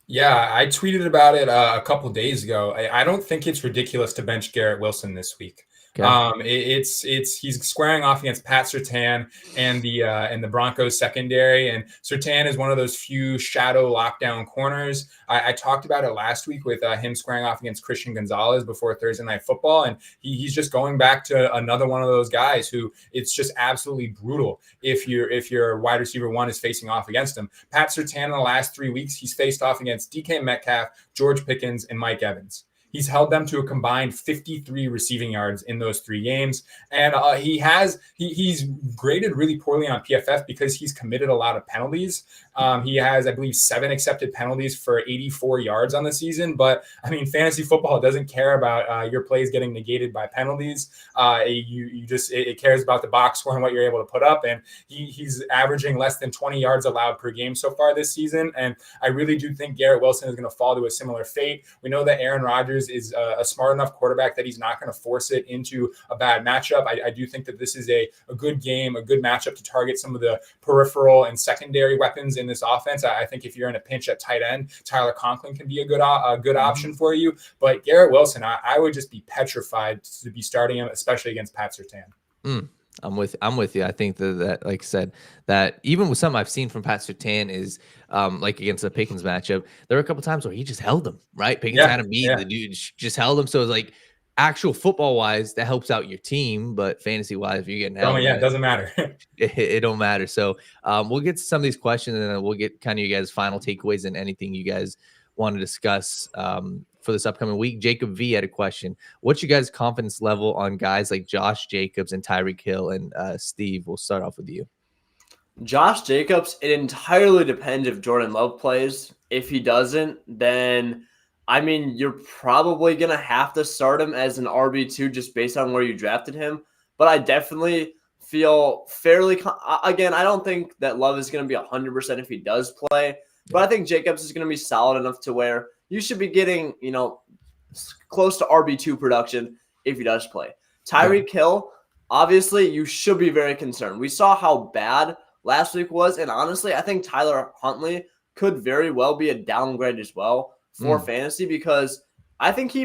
Yeah, I tweeted about it a couple days ago. I don't think it's ridiculous to bench Garrett Wilson this week. Okay. He's squaring off against Pat Surtain and the Broncos secondary, and Surtain is one of those few shadow lockdown corners. I talked about it last week with him squaring off against Christian Gonzalez before Thursday Night Football, and he's just going back to another one of those guys who it's just absolutely brutal if your wide receiver 1 is facing off against him. Pat Surtain in the last 3 weeks, he's faced off against DK Metcalf, George Pickens, and Mike Evans. He's held them to a combined 53 receiving yards in those 3 games. And he's graded really poorly on PFF because he's committed a lot of penalties. He has, I believe, 7 accepted penalties for 84 yards on the season. But, I mean, fantasy football doesn't care about your plays getting negated by penalties. It cares about the box score and what you're able to put up. And he's averaging less than 20 yards allowed per game so far this season. And I really do think Garrett Wilson is going to fall to a similar fate. We know that Aaron Rodgers is a smart enough quarterback that he's not going to force it into a bad matchup. I do think that this is a good game, a good matchup to target some of the peripheral and secondary weapons in this offense. I think if you're in a pinch at tight end, Tyler Conklin can be a good option for you. But Garrett Wilson, I would just be petrified to be starting him, especially against Pat Surtain. I'm with you. I think that, like I said, that even with something I've seen from Pat Surtain is like against the Pickens matchup, there were a couple times where he just held him, right? Pickens had him beat, the dude just held him. So it's like actual football wise, that helps out your team, but fantasy wise, if you're getting held, it doesn't matter. it don't matter. So we'll get to some of these questions and then we'll get kind of you guys' final takeaways and anything you guys want to discuss for this upcoming week. Jacob V had a question. What's your guys' confidence level on guys like Josh Jacobs and Tyreek Hill? And Steve, we'll start off with you. Josh Jacobs, it entirely depends if Jordan Love plays. If he doesn't, then, I mean, you're probably going to have to start him as an RB2 just based on where you drafted him. But I definitely feel fairly again, I don't think that Love is going to be 100% if he does play. But I think Jacobs is going to be solid enough to where you should be getting, close to RB2 production if he does play. Tyreek Hill, obviously, you should be very concerned. We saw how bad last week was, and honestly, I think Tyler Huntley could very well be a downgrade as well for fantasy because I think he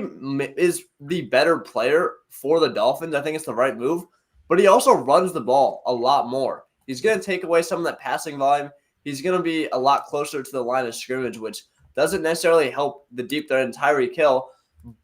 is the better player for the Dolphins. I think it's the right move, but he also runs the ball a lot more. He's going to take away some of that passing volume. He's going to be a lot closer to the line of scrimmage, which doesn't necessarily help the deep threat in Tyreek Hill.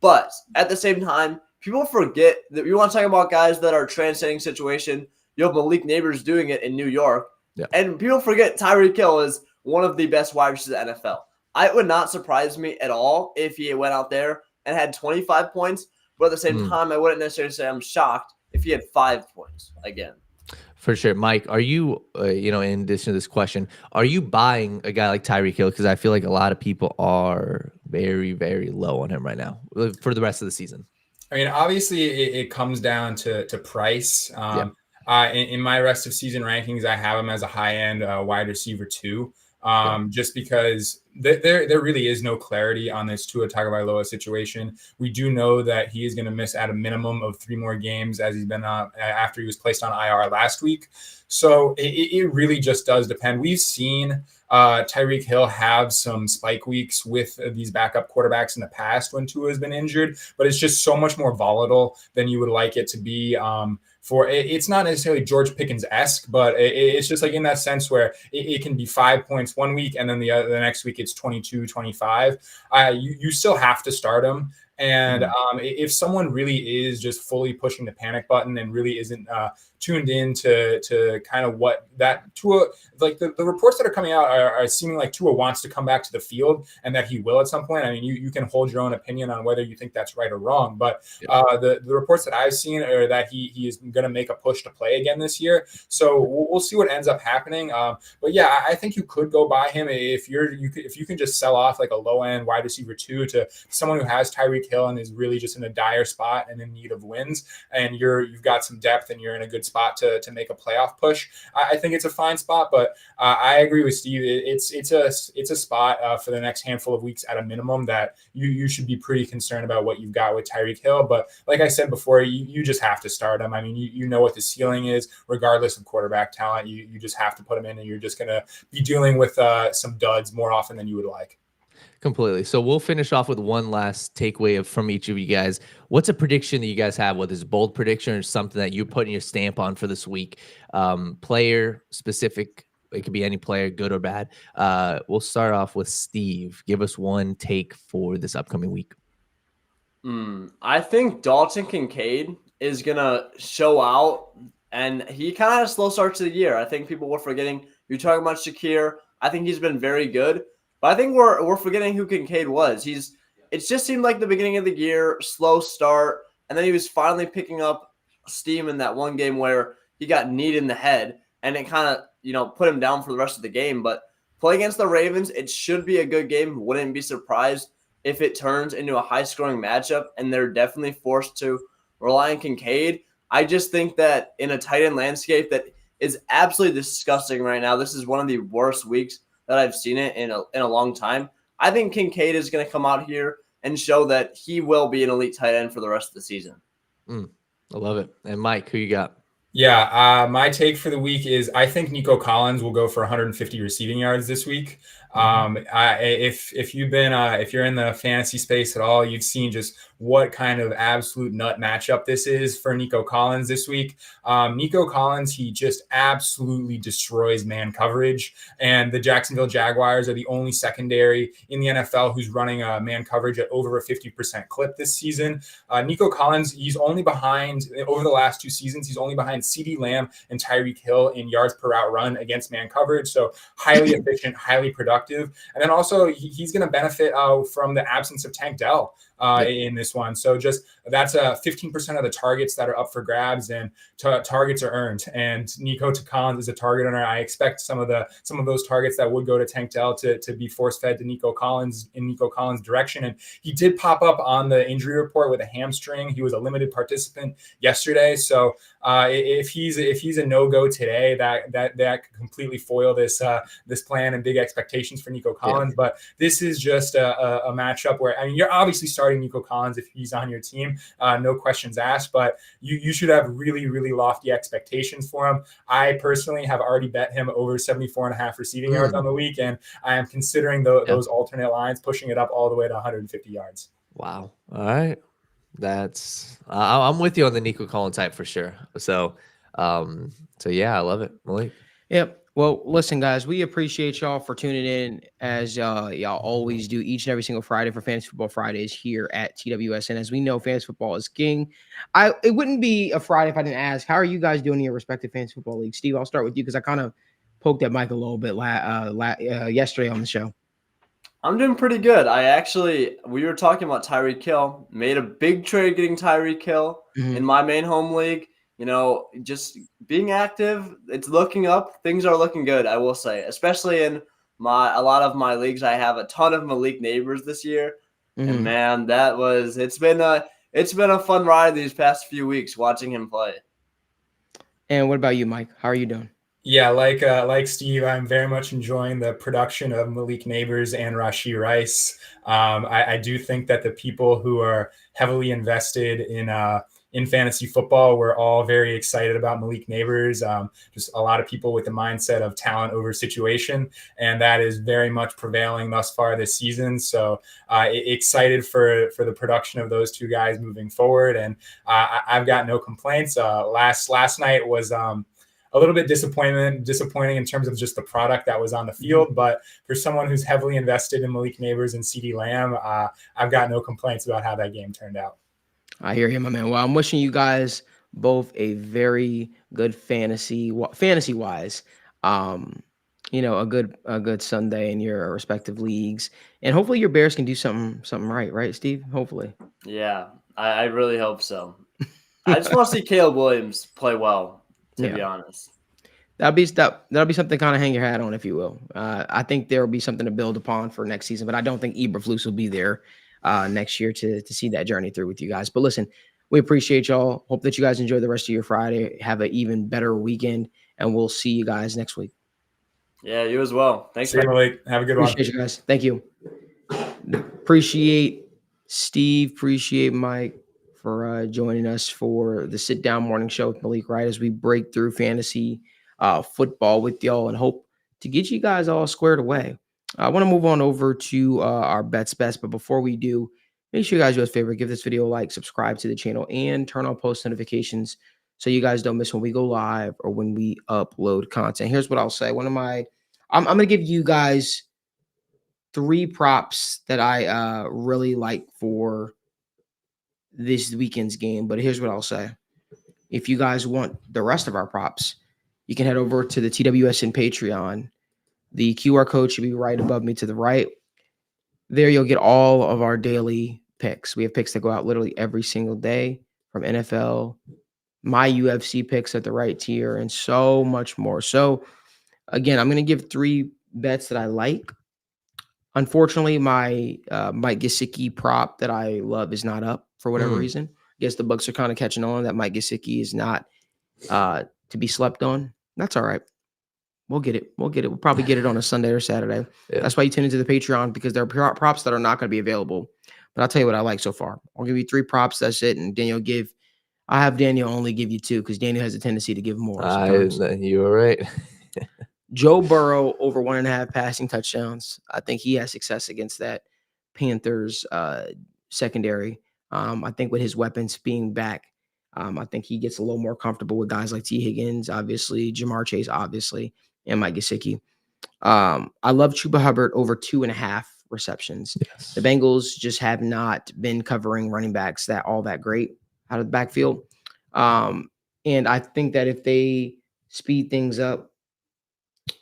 But at the same time, people forget that you want to talk about guys that are transcending situation. You have Malik Neighbors doing it in New York. Yeah. And people forget Tyreek Hill is one of the best wide receivers in the NFL. It would not surprise me at all if he went out there and had 25 points. But at the same time, I wouldn't necessarily say I'm shocked if he had 5 points again. For sure. Mike, are you, in addition to this question, are you buying a guy like Tyreek Hill? Because I feel like a lot of people are very, very low on him right now for the rest of the season. I mean, obviously, it comes down to price. In my rest of season rankings, I have him as a high-end wide receiver too. Just because there really is no clarity on this Tua Tagovailoa situation. We do know that he is going to miss at a minimum of 3 more games as he's been after he was placed on IR last week. So it really just does depend. We've seen Tyreek Hill have some spike weeks with these backup quarterbacks in the past when Tua has been injured, but it's just so much more volatile than you would like it to be. It's not necessarily George Pickens-esque, but it's just like in that sense where it can be 5 points one week and then the next week it's 22, 25. You still have to start him. And if someone really is just fully pushing the panic button and really isn't tuned in to kind of what that Tua, like the reports that are coming out are seeming like Tua wants to come back to the field and that he will at some point. I mean, you can hold your own opinion on whether you think that's right or wrong, but the reports that I've seen are that he is going to make a push to play again this year. So we'll see what ends up happening. But yeah, I think you could go buy him if you can just sell off like a low end wide receiver 2 to someone who has Tyreek Hill and is really just in a dire spot and in need of wins, and you've got some depth and you're in a good spot to make a playoff push. I think it's a fine spot, but I agree with Steve. It's a spot for the next handful of weeks at a minimum that you should be pretty concerned about what you've got with Tyreek Hill. But like I said before, you just have to start him. I mean, you know what the ceiling is, regardless of quarterback talent. You just have to put him in, and you're just going to be dealing with some duds more often than you would like. Completely. So we'll finish off with one last takeaway from each of you guys. What's a prediction that you guys have, whether it's a bold prediction or something that you're putting your stamp on for this week? Player specific, it could be any player, good or bad. We'll start off with Steve. Give us one take for this upcoming week. I think Dalton Kincaid is going to show out, and he kind of had a slow start to the year. I think people were forgetting. You're talking about Shakir. I think he's been very good. But I think we're forgetting who Kincaid was. It just seemed like the beginning of the year, slow start, and then he was finally picking up steam in that one game where he got kneed in the head, and it kind of put him down for the rest of the game. But play against the Ravens, it should be a good game. Wouldn't be surprised if it turns into a high-scoring matchup, and they're definitely forced to rely on Kincaid. I just think that in a tight end landscape that is absolutely disgusting right now, this is one of the worst weeks that I've seen it in a long time. I think Kincaid is going to come out here and show that he will be an elite tight end for the rest of the season. I love it. And Mike, who you got? Yeah, my take for the week is I think Nico Collins will go for 150 receiving yards this week. If you're in the fantasy space at all, you've seen just what kind of absolute nut matchup this is for Nico Collins this week. Nico Collins, he just absolutely destroys man coverage, and the Jacksonville Jaguars are the only secondary in the NFL who's running man coverage at over a 50% clip this season. Nico Collins, he's only behind over the last 2 seasons. He's only behind CeeDee Lamb and Tyreek Hill in yards per route run against man coverage. So highly efficient, highly productive. And then also he's going to benefit from the absence of Tank Dell in this one. So just that's 15% of the targets that are up for grabs, and targets are earned. And Nico Collins is a target owner. I expect some of those targets that would go to Tank Dell to be force fed to Nico Collins in Nico Collins' direction. And he did pop up on the injury report with a hamstring. He was a limited participant yesterday. So if he's a no-go today, that could completely foil this plan and big expectations for Nico Collins. But this is just a matchup where, I mean, you're obviously starting Nico Collins if he's on your team, no questions asked, but you should have really, really lofty expectations for him. I personally have already bet him over 74.5 receiving yards on the week, and I am considering those alternate lines, pushing it up all the way to 150 yards. Wow. All right. That's I'm with you on the Nico Collins type for sure. So yeah, I love it. Malik. Yep. Well, listen, guys, we appreciate y'all for tuning in as y'all always do each and every single Friday for Fantasy Football Fridays here at TWS. And as we know, fantasy football is king. It wouldn't be a Friday if I didn't ask, how are you guys doing in your respective fantasy football leagues? Steve, I'll start with you because I kind of poked at Mike a little bit yesterday on the show. I'm doing pretty good. We were talking about Tyreek Hill, made a big trade getting Tyreek Hill in my main home league. Just being active, it's looking up. Things are looking good, I will say, especially in a lot of my leagues. I have a ton of Malik neighbors this year. And man, it's been a fun ride these past few weeks watching him play. And what about you, Mike? How are you doing? Yeah, like Steve, I'm very much enjoying the production of Malik Neighbors and Rashee Rice. I do think that the people who are heavily invested in fantasy football, we're all very excited about Malik Neighbors. Just a lot of people with the mindset of talent over situation, and that is very much prevailing thus far this season. So excited for the production of those two guys moving forward, and I've got no complaints. Last night was a little bit disappointing in terms of just the product that was on the field. But for someone who's heavily invested in Malik Neighbors and CeeDee Lamb, I've got no complaints about how that game turned out. I hear you, my man. Well, I'm wishing you guys both a very good fantasy-wise, a good Sunday in your respective leagues, and hopefully your Bears can do something right, Steve? Hopefully. Yeah, I really hope so. I just want to see Caleb Williams play well, to be honest. That'll be something to kind of hang your hat on, if you will. I think there will be something to build upon for next season, but I don't think Eberflus will be there next year to see that journey through with you guys. But listen, we appreciate y'all. Hope that you guys enjoy the rest of your Friday. Have an even better weekend, and we'll see you guys next week. Yeah, you as well. Thanks, Malik. Have a good one. Appreciate you guys. Thank you. Appreciate Steve. Appreciate Mike for joining us for the Sit Down Morning Show with Malik Wright as we break through fantasy football with y'all and hope to get you guys all squared away. I want to move on over to our bets best, but before we do, make sure you guys do us a favor, give this video a like, subscribe to the channel, and turn on post notifications so you guys don't miss when we go live or when we upload content. Here's what I'll say. I'm going to give you guys 3 props that I really like for this weekend's game, but here's what I'll say. If you guys want the rest of our props, you can head over to the TWSN Patreon. The QR code should be right above me to the right. There you'll get all of our daily picks. We have picks that go out literally every single day, from NFL, my UFC picks at the right tier, and so much more. So again, I'm going to give 3 bets that I like. Unfortunately, my Mike Gesicki prop that I love is not up for whatever reason. I guess the books are kind of catching on that Mike Gesicki is not to be slept on. That's all right. We'll get it. We'll probably get it on a Sunday or Saturday. Yeah. That's why you tune into the Patreon, because there are props that are not going to be available. But I'll tell you what I like so far. I'll give you 3 props. That's it. And I have Daniel only give you 2 because Daniel has a tendency to give more. You were right. Joe Burrow over 1.5 passing touchdowns. I think he has success against that Panthers secondary. I think with his weapons being back, I think he gets a little more comfortable with guys like T. Higgins, obviously, Jamar Chase, obviously, and Mike Gesicki. I love Chuba Hubbard over 2.5 receptions. Yes. The Bengals just have not been covering running backs all that great out of the backfield. And I think that if they speed things up,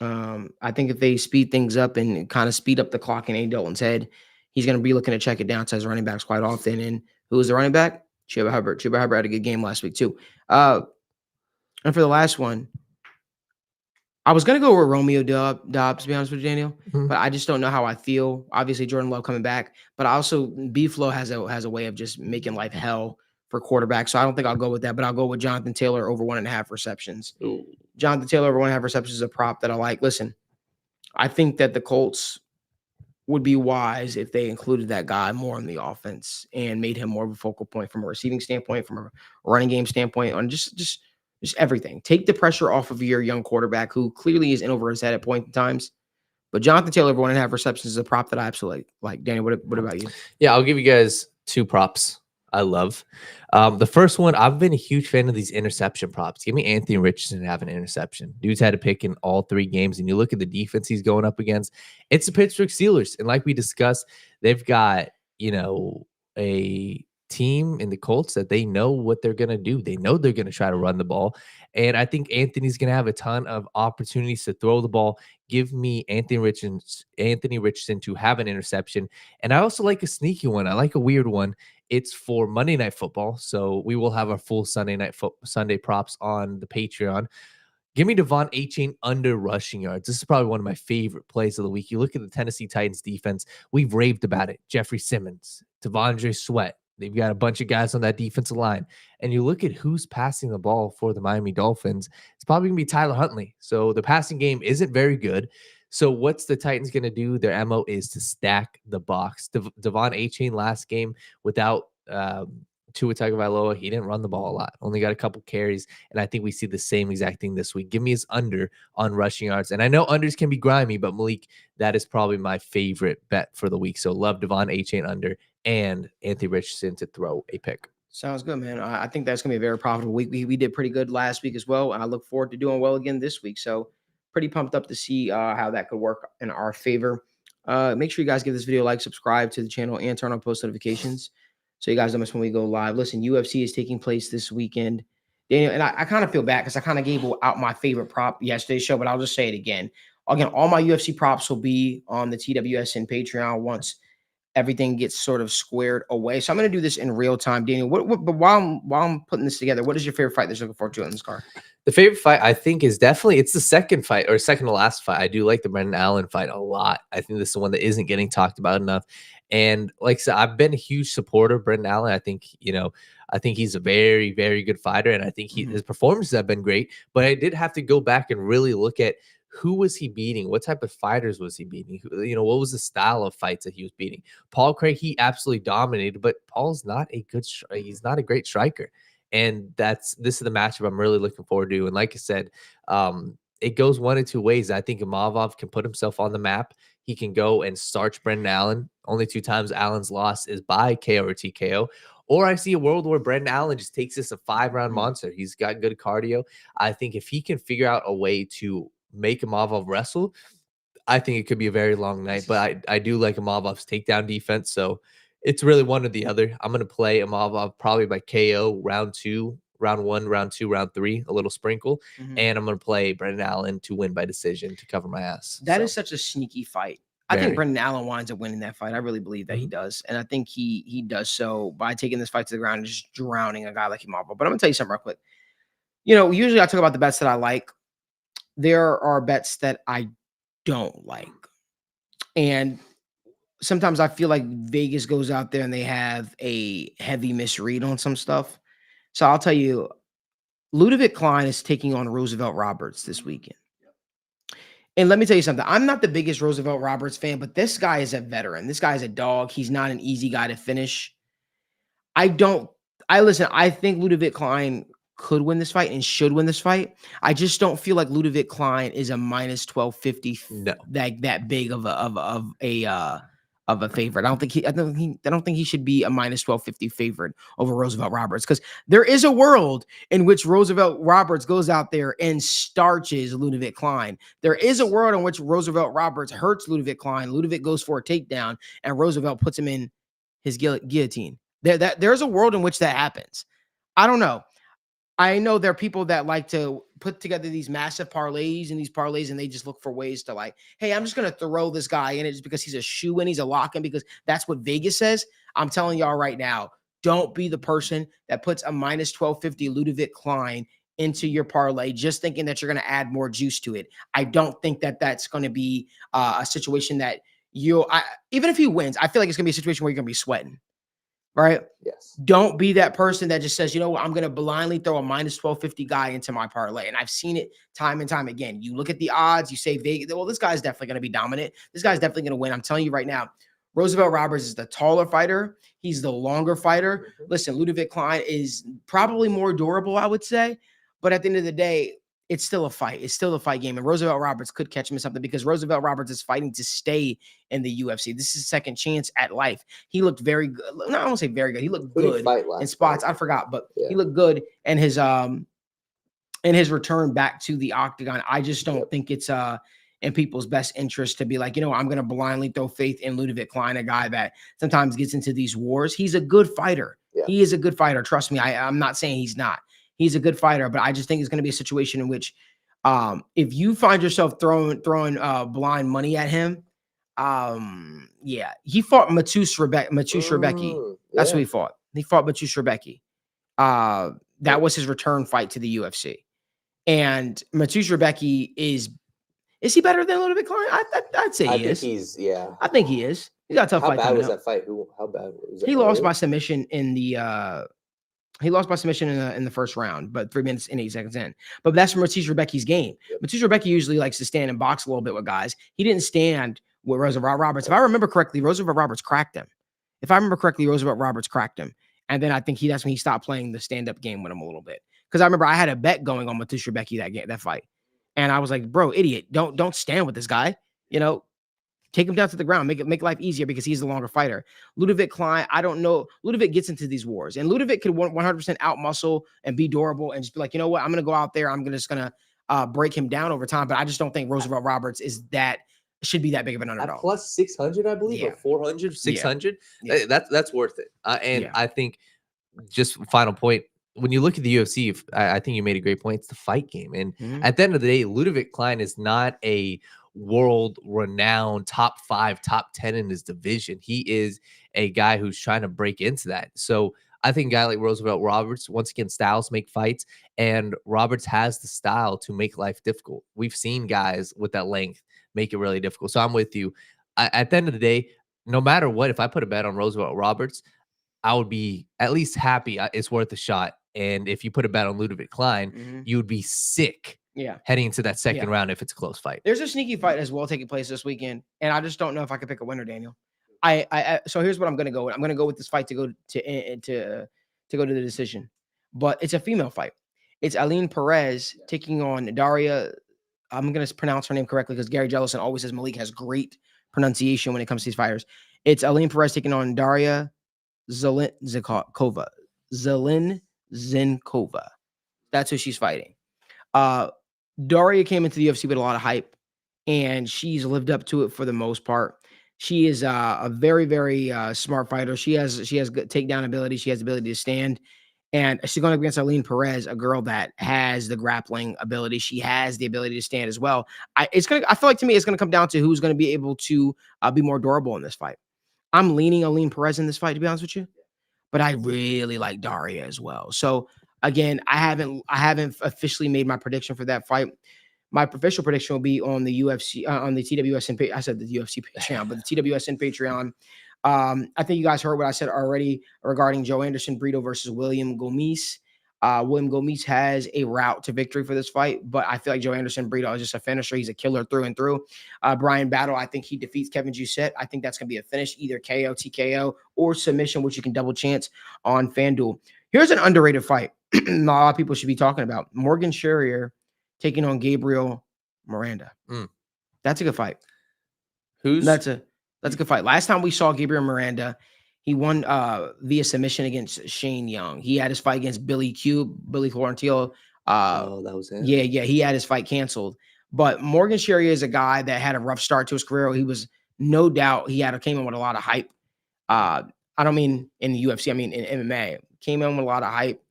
and kind of speed up the clock in A. Dalton's head, he's going to be looking to check it down to his running backs quite often. And who is the running back? Chuba Hubbard. Chuba Hubbard had a good game last week too. And for the last one, I was going to go with Romeo Dobbs, to be honest with you, Daniel, but I just don't know how I feel. Obviously, Jordan Love coming back, but also B-Flow has a way of just making life hell for quarterbacks. So I don't think I'll go with that, but I'll go with Jonathan Taylor over 1.5 receptions. Ooh. Jonathan Taylor over 1.5 receptions is a prop that I like. Listen, I think that the Colts would be wise if they included that guy more in the offense and made him more of a focal point from a receiving standpoint, from a running game standpoint, on just everything. Take the pressure off of your young quarterback who clearly is in over his head at point in times. But Jonathan Taylor over 1.5 receptions is a prop that I absolutely like. Danny, what about you? Yeah, I'll give you guys 2 props I love. The first one, I've been a huge fan of these interception props. Give me Anthony Richardson to have an interception. Dude's had a pick in all 3 games, and you look at the defense he's going up against. It's the Pittsburgh Steelers, and like we discussed, they've got, a team in the Colts that they know what they're going to do. They know they're going to try to run the ball, and I think Anthony's going to have a ton of opportunities to throw the ball. Give me Anthony Richardson to have an interception, and I also like a sneaky one. I like a weird one. It's for Monday Night Football, so we will have our full Sunday props on the Patreon. Give me Devon Achane under rushing yards. This is probably one of my favorite plays of the week. You look at the Tennessee Titans defense. We've raved about it. Jeffrey Simmons, Devondre Sweat. They've got a bunch of guys on that defensive line. And you look at who's passing the ball for the Miami Dolphins. It's probably going to be Tyler Huntley. So the passing game isn't very good. So what's the Titans going to do? Their MO is to stack the box. Devon Achane last game without Tua Tagovailoa, he didn't run the ball a lot. Only got a couple carries, and I think we see the same exact thing this week. Give me his under on rushing yards. And I know unders can be grimy, but Malik, that is probably my favorite bet for the week. So love Devon Achane under and Anthony Richardson to throw a pick. Sounds good, man. I think that's gonna be a very profitable week. We did pretty good last week as well, and I look forward to doing well again this week. So pretty pumped up to see how that could work in our favor. Make sure you guys give this video a like, subscribe to the channel, and turn on post notifications so you guys don't miss when we go live. Listen, UFC is taking place this weekend, Daniel, and I kind of feel bad because I kind of gave out my favorite prop yesterday's show, but I'll just say it again. Again, all my UFC props will be on the TWSN Patreon once everything gets sort of squared away. So I'm going to do this in real time, Daniel. But while I'm putting this together, what is your favorite fight that you're looking forward to in this card? The favorite fight, I think, is definitely it's the second fight or second to last fight. I do like the Brendan Allen fight a lot. I think this is one that isn't getting talked about enough. And like I said, I've been a huge supporter of Brendan Allen. I think he's a very, very good fighter, and I think his performances have been great. But I did have to go back and really look at who was he beating? What type of fighters was he beating? What was the style of fights that he was beating? Paul Craig, he absolutely dominated, but Paul's not a good. He's not a great striker, and this is the matchup I'm really looking forward to. And like I said, it goes one of two ways. I think Imavov can put himself on the map. He can go and starch Brendan Allen. Only 2 times Allen's loss is by KO or TKO. Or I see a world where Brendan Allen just takes this a 5-round monster. He's got good cardio. I think if he can figure out a way to make Imavov wrestle, I think it could be a very long night. But I do like Imavov's takedown defense. So it's really one or the other. I'm going to play Imavov probably by KO round 2, round 1, round 2, round 3, a little sprinkle. And I'm going to play Brendan Allen to win by decision to cover my ass. That is such a sneaky fight. I think Brendan Allen winds up winning that fight. I really believe that he does. And I think he does so by taking this fight to the ground and just drowning a guy like Imavov. But I'm going to tell you something real quick. Usually I talk about the bets that I like. There are bets that I don't like. And sometimes I feel like Vegas goes out there and they have a heavy misread on some stuff. So I'll tell you, Ludovic Klein is taking on Roosevelt Roberts this weekend. And let me tell you something. I'm not the biggest Roosevelt Roberts fan, but this guy is a veteran. This guy is a dog. He's not an easy guy to finish. I think Ludovic Klein could win this fight and should win this fight. I just don't feel like Ludovic Klein is a minus 1250 that big of a favorite. I don't think he should be a minus 1250 favorite over Roosevelt Roberts, because there is a world in which Roosevelt Roberts goes out there and starches Ludovic Klein. There is a world in which Roosevelt Roberts hurts Ludovic Klein. Ludovic goes for a takedown and Roosevelt puts him in his guillotine. There's a world in which that happens. I don't know. I know there are people that like to put together these massive parlays and they just look for ways to like, hey, I'm just going to throw this guy in it just because he's a shoe-in, he's a lock-in, because that's what Vegas says. I'm telling y'all right now, don't be the person that puts a minus 1250 Ludovic Klein into your parlay just thinking that you're going to add more juice to it. I don't think that that's going to be a situation that even if he wins, I feel like it's going to be a situation where you're going to be sweating. Right? Yes. Don't be that person that just says, you know what, I'm going to blindly throw a minus 1250 guy into my parlay. And I've seen it time and time again. You look at the odds, you say, Vegas, well, this guy's definitely going to be dominant. This guy's definitely going to win. I'm telling you right now, Roosevelt Roberts is the taller fighter. He's the longer fighter. Listen, Ludovic Klein is probably more durable, I would say. But at the end of the day, it's still a fight. It's still a fight game. And Roosevelt Roberts could catch him in something because Roosevelt Roberts is fighting to stay in the UFC. This is his second chance at life. He looked very good. No, I won't say very good. He looked good in spots. I forgot, but he looked good in his return back to the octagon. I just don't think it's in people's best interest to be like, I'm going to blindly throw faith in Ludovic Klein, a guy that sometimes gets into these wars. He's a good fighter. Yeah. He is a good fighter. Trust me. I'm not saying he's not. He's a good fighter, but I just think it's going to be a situation in which if you find yourself throwing blind money at him, he fought Mateusz Rebecki. That's what he fought. He fought Mateusz Rebecki. That was his return fight to the UFC. And Mateusz Rebecki is he better than Ludovic Klein? I'd say he is. I think he is. He's got a tough fight. How bad was that fight? How bad was it? He lost by submission in the He lost by submission in the first round, but 3 minutes and 8 seconds in. But that's from Mateusz Rebecki's game. Yep. Mateusz Rebecki usually likes to stand and box a little bit with guys. He didn't stand with Roosevelt Roberts. If I remember correctly, Roosevelt Roberts cracked him. And then I think that's when he stopped playing the stand-up game with him a little bit. Because I remember I had a bet going on Mateusz Rebecki that fight. And I was like, bro, idiot, don't stand with this guy. Take him down to the ground, make life easier because he's the longer fighter. Ludovic Klein, I don't know. Ludovic gets into these wars, and Ludovic could 100% out muscle and be durable and just be like, you know what, I'm gonna go out there, I'm just gonna break him down over time. But I just don't think Roosevelt Roberts should be that big of an At underdog. plus 600, I believe, Yeah. or 400, 600. Yeah. That's worth it. And Yeah. I think just final point, when you look at the UFC, I think you made a great point. It's the fight game. And Mhm. at the end of the day, Ludovic Klein is not a world renowned top 5, top 10 in his division. He is a guy who's trying to break into that. So I think a guy like Roosevelt Roberts, once again, styles make fights, and Roberts has the style to make life difficult. We've seen guys with that length make it really difficult. So I'm with you. At the end of the day, no matter what, if I put a bet on Roosevelt Roberts, I would be at least happy it's worth a shot. And if you put a bet on Ludovic Klein, Mhm. you would be sick Yeah. heading into that second Yeah. round if it's a close fight. There's a sneaky fight as well taking place this weekend, and I just don't know if I could pick a winner, Daniel. So here's what I'm gonna go with. I'm gonna go with this fight to go to the decision, but it's a female fight. It's Aline Perez taking on Daria. I'm gonna pronounce her name correctly because Gary Jellison always says Malik has great pronunciation when it comes to these fighters. It's Aline Perez taking on Daria Zelenko. That's who she's fighting. Daria came into the UFC with a lot of hype, and she's lived up to it for the most part. She is a very, very smart fighter. She has good takedown ability. She has the ability to stand, and she's going up against Aline Perez, a girl that has the grappling ability. She has the ability to stand as well. I feel like to me it's going to come down to who's going to be able to be more durable in this fight. I'm leaning Aline Perez in this fight, to be honest with you, but I really like Daria as well. So again, I haven't officially made my prediction for that fight. My official prediction will be on the UFC, on the TWSN. I said the UFC Patreon, but the TWSN Patreon. I think you guys heard what I said already regarding Joe Anderson Brito versus William Gomis. William Gomis has a route to victory for this fight, but I feel like Joe Anderson Brito is just a finisher. He's a killer through and through. Brian Battle, I think he defeats Kevin Jousset. I think that's going to be a finish, either KO, TKO, or submission, which you can double chance on FanDuel. Here's an underrated fight a lot of people should be talking about. Morgan Sherrier taking on Gabriel Miranda. That's a good fight. That's a good fight. Last time we saw Gabriel Miranda, he won via submission against Shane Young. He had his fight against Billy Florentillo. That was it. Yeah, he had his fight canceled. But Morgan Sherrier is a guy that had a rough start to his career. He was no doubt came in with a lot of hype. I don't mean in the UFC, I mean in MMA. Came in with a lot of hype,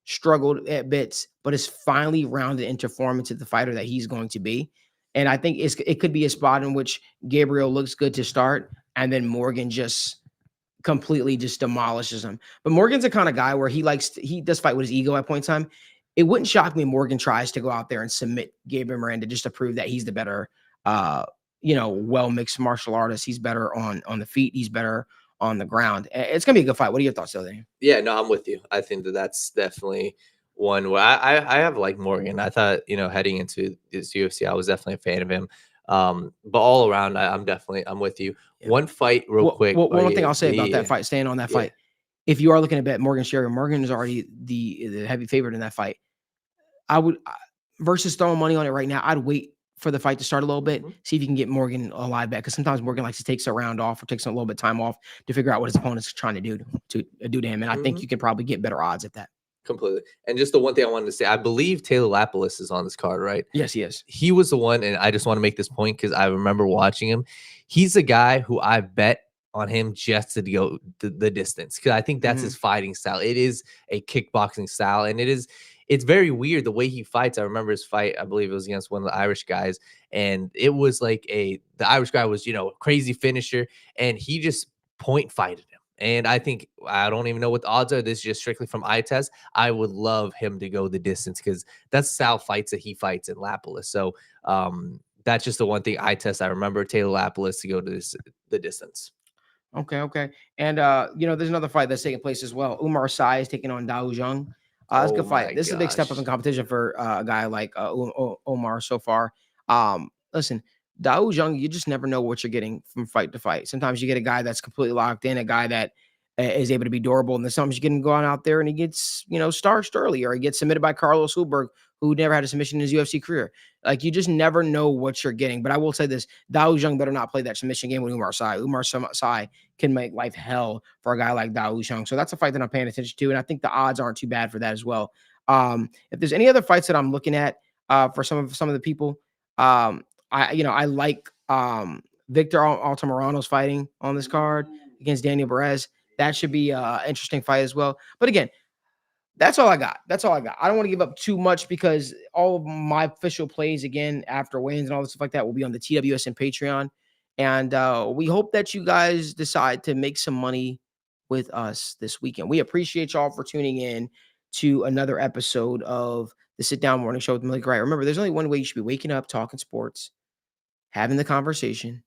struggled at bits, but is finally rounded into form into the fighter that he's going to be. And I think it could be a spot in which Gabriel looks good to start, and then Morgan just completely just demolishes him. But Morgan's the kind of guy where he does fight with his ego at points in time. It wouldn't shock me if Morgan tries to go out there and submit Gabriel Miranda just to prove that he's the better, well-mixed martial artist. He's better on the feet. He's better on the ground. It's gonna be a good fight. What are your thoughts, though, Daniel? Yeah, no, I'm with you. I think that's definitely one where I have like Morgan. I thought, heading into this UFC, I was definitely a fan of him. But all around, I'm with you. Yeah. One fight real quick. One thing I'll say about that fight, staying on that fight. If you are looking to bet Morgan Sherrier, Morgan is already the heavy favorite in that fight. I would, versus throwing money on it right now, I'd wait for the fight to start a little bit, see if you can get Morgan a live bet, because sometimes Morgan likes to take a round off or takes a little bit of time off to figure out what his opponent's trying to do to him. And I think you can probably get better odds at that. Completely. And just the one thing I wanted to say, I believe Taylor Lapilus is on this card, right? Yes, he is. He was the one, and I just want to make this point because I remember watching him. He's a guy who I bet on him just to go the distance, because I think that's his fighting style. It is a kickboxing style, and it's very weird the way he fights. I remember his fight, I believe it was against one of the Irish guys, and it was like the Irish guy was, a crazy finisher, and he just point fighted him. And I think, I don't even know what the odds are. This is just strictly from eye test. I would love him to go the distance because that's style fights that he fights in Lapilus. So that's just the one thing eye test. I remember Taylor Lapilus to go to the distance. Okay. And, there's another fight that's taking place as well. Umar Sy is taking on Dao Zhang. That's a good fight. This is a big step up in competition for a guy like Omar so far. Listen, Dao Zhang, you just never know what you're getting from fight to fight. Sometimes you get a guy that's completely locked in, a guy that is able to be durable. And then sometimes you can go on out there and he gets, starched early, or he gets submitted by Carlos Hulberg, who never had a submission in his UFC career. Like, you just never know what you're getting. But I will say this, Dao Zhang better not play that submission game with Umar Sy. Umar Sy can make life hell for a guy like Dao Zhang. So that's a fight that I'm paying attention to. And I think the odds aren't too bad for that as well. If there's any other fights that I'm looking at for some of the people, I like Victor Altamirano's fighting on this card against Daniel Perez. That should be an interesting fight as well. But again, that's all I got. I don't want to give up too much because all of my official plays, again, after wins and all this stuff like that, will be on the TWS and Patreon. And we hope that you guys decide to make some money with us this weekend. We appreciate y'all for tuning in to another episode of the Sit Down Morning Show with Malik Wright. Remember, there's only one way you should be waking up, talking sports, having the conversation,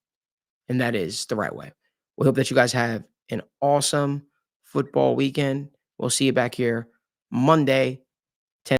and that is the right way. We hope that you guys have an awesome football weekend. We'll see you back here Monday